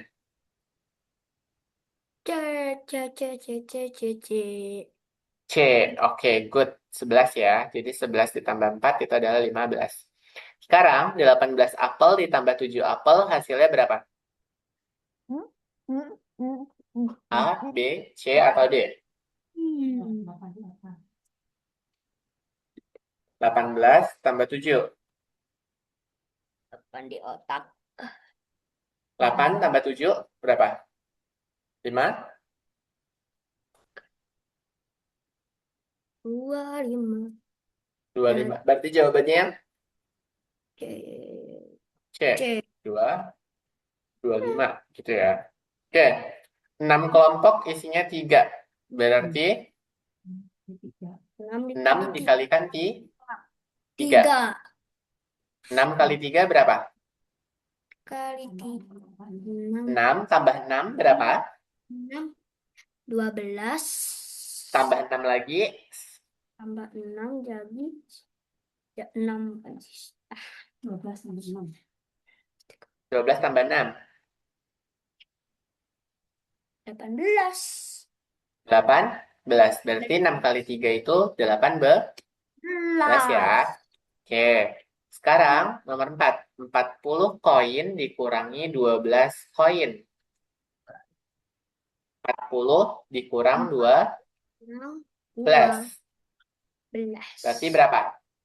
C, C, C, C, C, C, C. C. Oke, good. 11 ya. Jadi 11 ditambah 4 itu adalah 15. Sekarang 18 apel ditambah 7 apel hasilnya berapa? Hmm? Hmm? Hmm? Hmm? Hmm? A, Hmm? B, C, atau D? Hmm. 18 tambah 7. Depan di otak. 8 tambah 7 berapa? 5? 25. 25. Berarti jawabannya yang C. C. C. 2, 25 gitu ya. Oke. 6 kelompok isinya 3. Berarti 6 6 dikali dikalikan 3. 3. 6 kali 3 berapa? Kali 3. 6. 6 tambah 6 berapa? 6. 12. Tambah 6 lagi. Tambah 6 jadi ya 6. 12 tambah 6. 12 tambah 6. 18. 18. Berarti 6 kali 3 itu 18 ya. 11. Oke. Sekarang nomor 4. 40 koin dikurangi 12 koin. 40 dikurang 12. 12. Berarti berapa?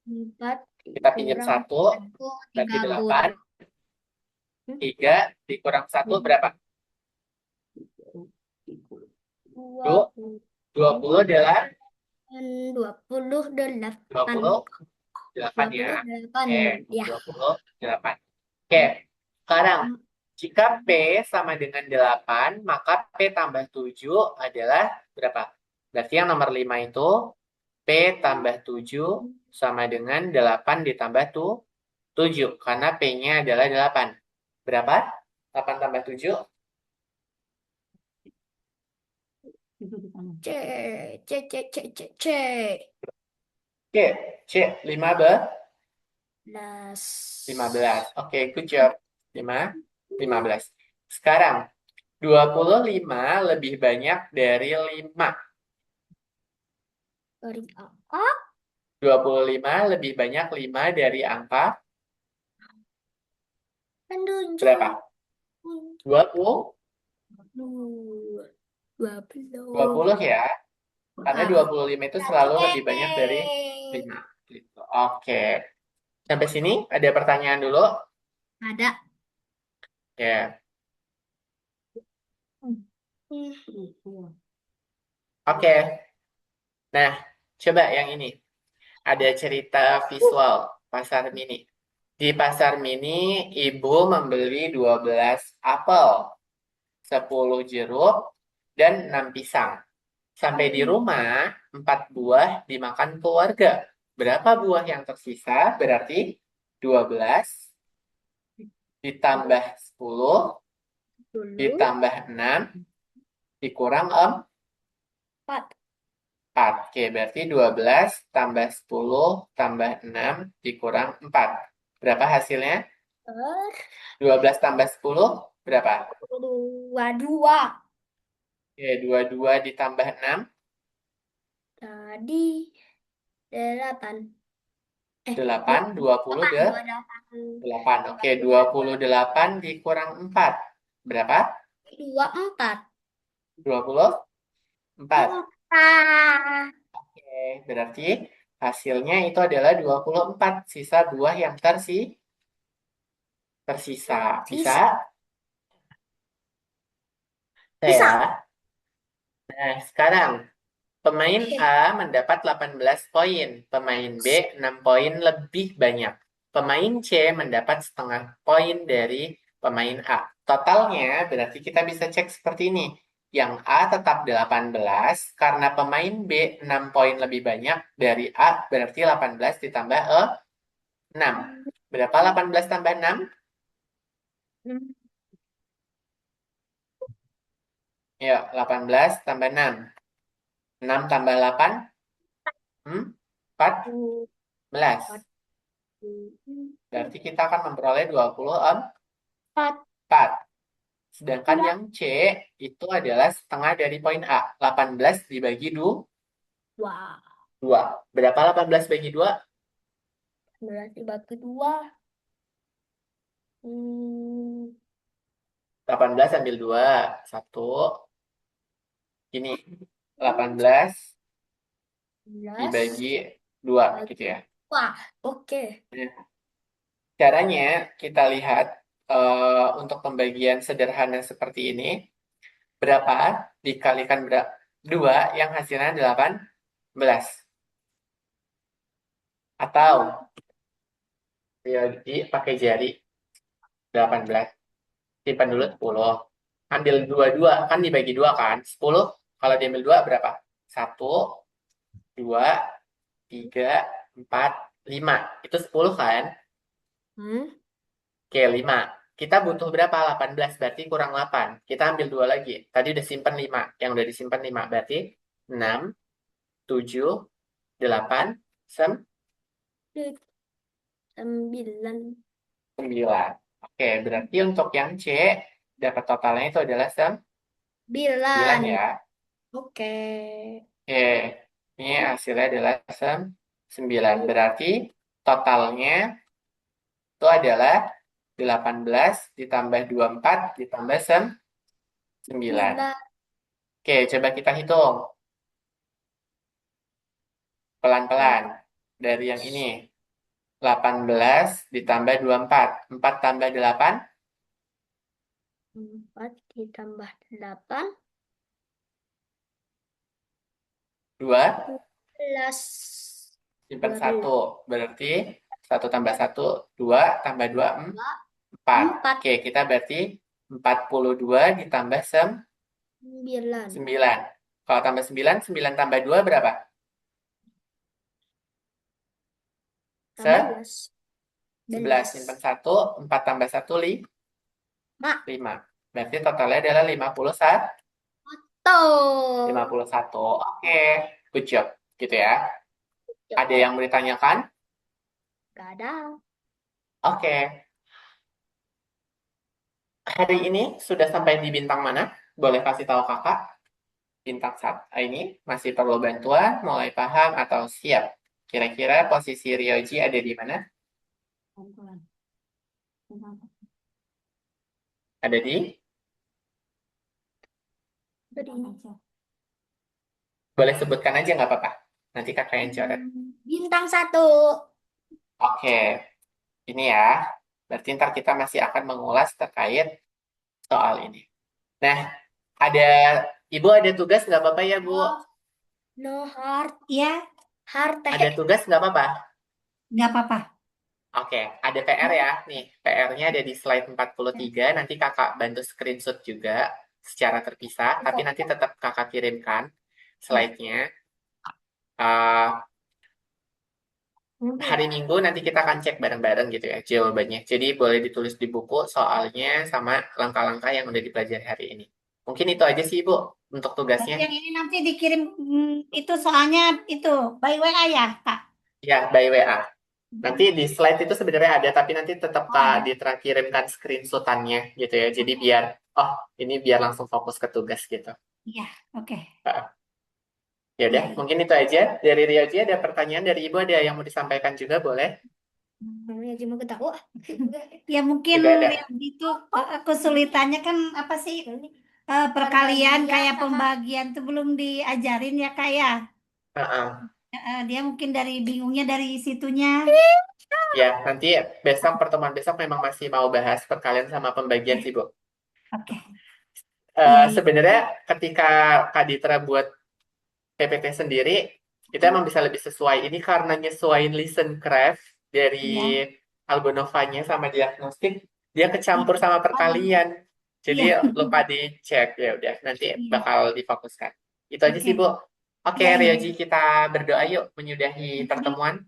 4 Kita pinjam kurang 1. 1, Berarti 30. 8. 3 dikurang 1 berapa? 20 adalah 28. 28 ya. 28. Oke, Ya. 28. Oke, sekarang jika P sama dengan 8, maka P tambah 7 adalah berapa? Berarti yang nomor 5 itu P tambah 7 sama dengan 8 ditambah 7. Karena P-nya adalah 8. Berapa? 8 tambah 7? C. C. C. C. C. C. Oke, C. 11. 15. Oke, good job. 5, 15. Sekarang, 25 lebih banyak dari 5. Dari A. 25 lebih banyak 5 dari angka Penunjuk. berapa? 20? 20. 20 ya. Karena Ah, 25 itu lagi selalu lebih banyak dari nenek. 5. Gitu. Oke. Sampai sini ada pertanyaan dulu? Ada. Ya. Oke, nah coba yang ini. Ada cerita visual pasar mini. Di pasar mini, ibu membeli 12 apel, 10 jeruk, dan 6 pisang. Sampai di rumah, 4 buah dimakan keluarga. Berapa buah yang tersisa? Berarti 12 ditambah 10 Dulu ditambah 6 dikurang 4. 4. Oke, berarti 12 tambah 10 tambah 6 dikurang 4. Berapa hasilnya? 12 tambah 10 berapa? Dua. Oke, 22 ditambah 6 Tadi 8. 8, 20 Delapan. deh. 28. 8. Oke, 28 dikurang 4. Berapa? 24. 24. Empat. Oke, berarti hasilnya itu adalah 24. Sisa buah yang tersisa. Bisa? Sisa. Bisa. Saya. Nah, sekarang pemain A mendapat 18 poin, pemain B 6 poin lebih banyak. Pemain C mendapat setengah poin dari pemain A. Totalnya berarti kita bisa cek seperti ini. Yang A tetap 18 karena pemain B 6 poin lebih banyak dari A berarti 18 ditambah 6. Berapa 18 tambah 6? Yuk, 18 tambah 6. 6 tambah 8? 14. Berarti kita akan memperoleh 24. Empat. Sedangkan yang C itu adalah setengah dari poin A. 18 dibagi Wah. 2. Berapa 18 bagi 2? Berarti bagi dua. Hmm, 18 ambil 2. 1. Ini 18 belas dibagi 2 gitu bagi ya. dua. Oke. Caranya kita lihat untuk pembagian sederhana seperti ini. Berapa dikalikan 2 yang hasilnya 18. Atau ya, pakai jari 18. Simpan dulu 10. Ambil 22 kan dibagi 2 kan? 10 kalau diambil 2 berapa? 1, 2, 3, 4, 5. Itu 10 kan? Hmm? Oke, 5. Kita butuh berapa? 18 berarti kurang 8. Kita ambil 2 lagi. Tadi udah simpan 5. Yang udah disimpan 5 berarti 6, 7, 8, 9. 9. Oke, berarti untuk yang C dapat totalnya itu adalah 9 Sembilan. ya. Oke. Oke, ini hasilnya adalah 9. Berarti totalnya itu adalah 18 ditambah 24 ditambah 9. Sembilan. Oke, coba kita hitung pelan-pelan. Dari yang ini, 18 ditambah 24. 4 tambah 8, 4 ditambah 8. 2. 12. Simpan 1. 12. Berarti 1 tambah 1, 2 tambah 2, 4. 4. Oke, kita berarti 42 ditambah 9. 9. Kalau tambah 9, 9 tambah 2 berapa? Tambah 11. 11. Simpan 1, 4 tambah 1, Mak. 5. Berarti totalnya adalah 51. Tuh. 51. Oke, good job. Gitu ya. Ada yang mau ditanyakan? Gak ada. Oke. Hari ini sudah sampai di bintang mana? Boleh kasih tahu kakak? Bintang saat ini masih perlu bantuan, mulai paham atau siap? Kira-kira posisi Ryoji ada di mana? Ada di? Jadi, Boleh sebutkan aja nggak apa-apa. Nanti kakak yang coret. bintang satu. Oke, ini ya. Berarti ntar kita masih akan mengulas terkait soal ini. Nah, Ada, Ibu ada tugas nggak apa-apa ya, Bu? No heart. Ya, heart. Ada tugas nggak apa-apa? Nggak apa-apa. Oke, ada PR ya. Nih, PR-nya ada di slide 43. Nanti kakak bantu screenshot juga secara terpisah, tapi nanti tetap kakak kirimkan Ya. slide-nya. Eh, Hari Minggu nanti kita akan cek bareng-bareng gitu ya jawabannya. Jadi boleh ditulis di buku soalnya sama langkah-langkah yang udah dipelajari hari ini. Mungkin itu aja sih Ibu untuk tugasnya. Yang ini nanti dikirim itu soalnya itu by WA ya, Kak? Ya, by WA. Nanti di slide itu sebenarnya ada, tapi nanti tetap Oh, Kak ada. Ditra kirimkan screenshotannya gitu ya. Jadi Oke. biar, oh ini biar langsung fokus ke tugas gitu. Iya, oke. Ya udah, Iya, iya. mungkin itu aja. Dari Rioji ada pertanyaan, dari Ibu ada yang mau disampaikan juga boleh? Namanya cuma ketawa. Ya mungkin Juga ada. yang itu kesulitannya kan apa sih? Perkalian kayak pembagian tuh belum diajarin ya kak ya. Heeh. Dia mungkin dari bingungnya dari situnya. Ya, nanti besok pertemuan besok memang masih mau bahas perkalian sama pembagian sih, Bu. Oke, iya iya. Sebenarnya ketika Kak Ditra buat PPT sendiri, kita emang bisa lebih sesuai. Ini karena nyesuaiin listen craft dari Iya. Algonovanya sama diagnostik, dia Iya. kecampur sama Oh, perkalian. Jadi iya. lupa dicek, ya udah nanti Iya. bakal difokuskan. Itu aja sih, Oke. Bu. Oke, Iya iya. Rioji, kita berdoa yuk menyudahi pertemuan.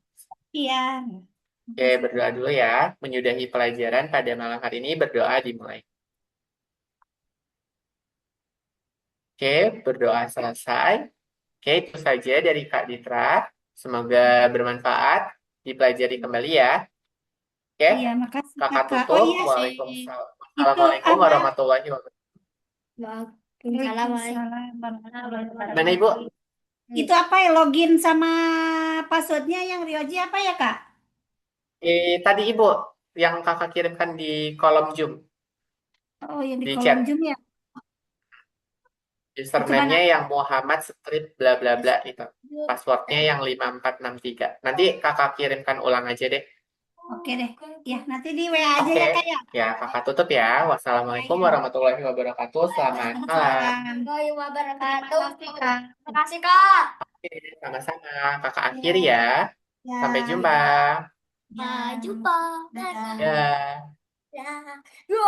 Iya. Oke, berdoa dulu ya. Menyudahi pelajaran pada malam hari ini, berdoa dimulai. Oke, berdoa selesai. Oke, itu saja dari Kak Ditra. Semoga bermanfaat. Dipelajari kembali ya. Oke, Iya, makasih kakak kakak. Oh tutup. iya sih. Waalaikumsalam. Itu Assalamualaikum apa? warahmatullahi wabarakatuh. Waalaikumsalam warahmatullahi Gimana Ibu? wabarakatuh. Itu apa ya login sama passwordnya yang Rioji apa ya Kak? Tadi Ibu yang kakak kirimkan di kolom Zoom, Oh yang di di kolom chat. Zoom ya. Coba Username-nya nanti. yang Muhammad strip bla bla bla itu. Passwordnya yang 5463. Nanti kakak kirimkan ulang aja deh. Oke deh. Ya nanti di WA aja Oke, ya Kak ya. ya kakak tutup ya. Ya Wassalamualaikum ya. warahmatullahi wabarakatuh. Selamat malam. Waalaikumsalam. Warahmatullahi Terima wabarakatuh. kasih Kak. Terima kasih, Kak. Oke, sama-sama. Kakak akhiri Ya, ya. Sampai ya, jumpa. ya. Jumpa. Dadah. Ya. Ya. Yo.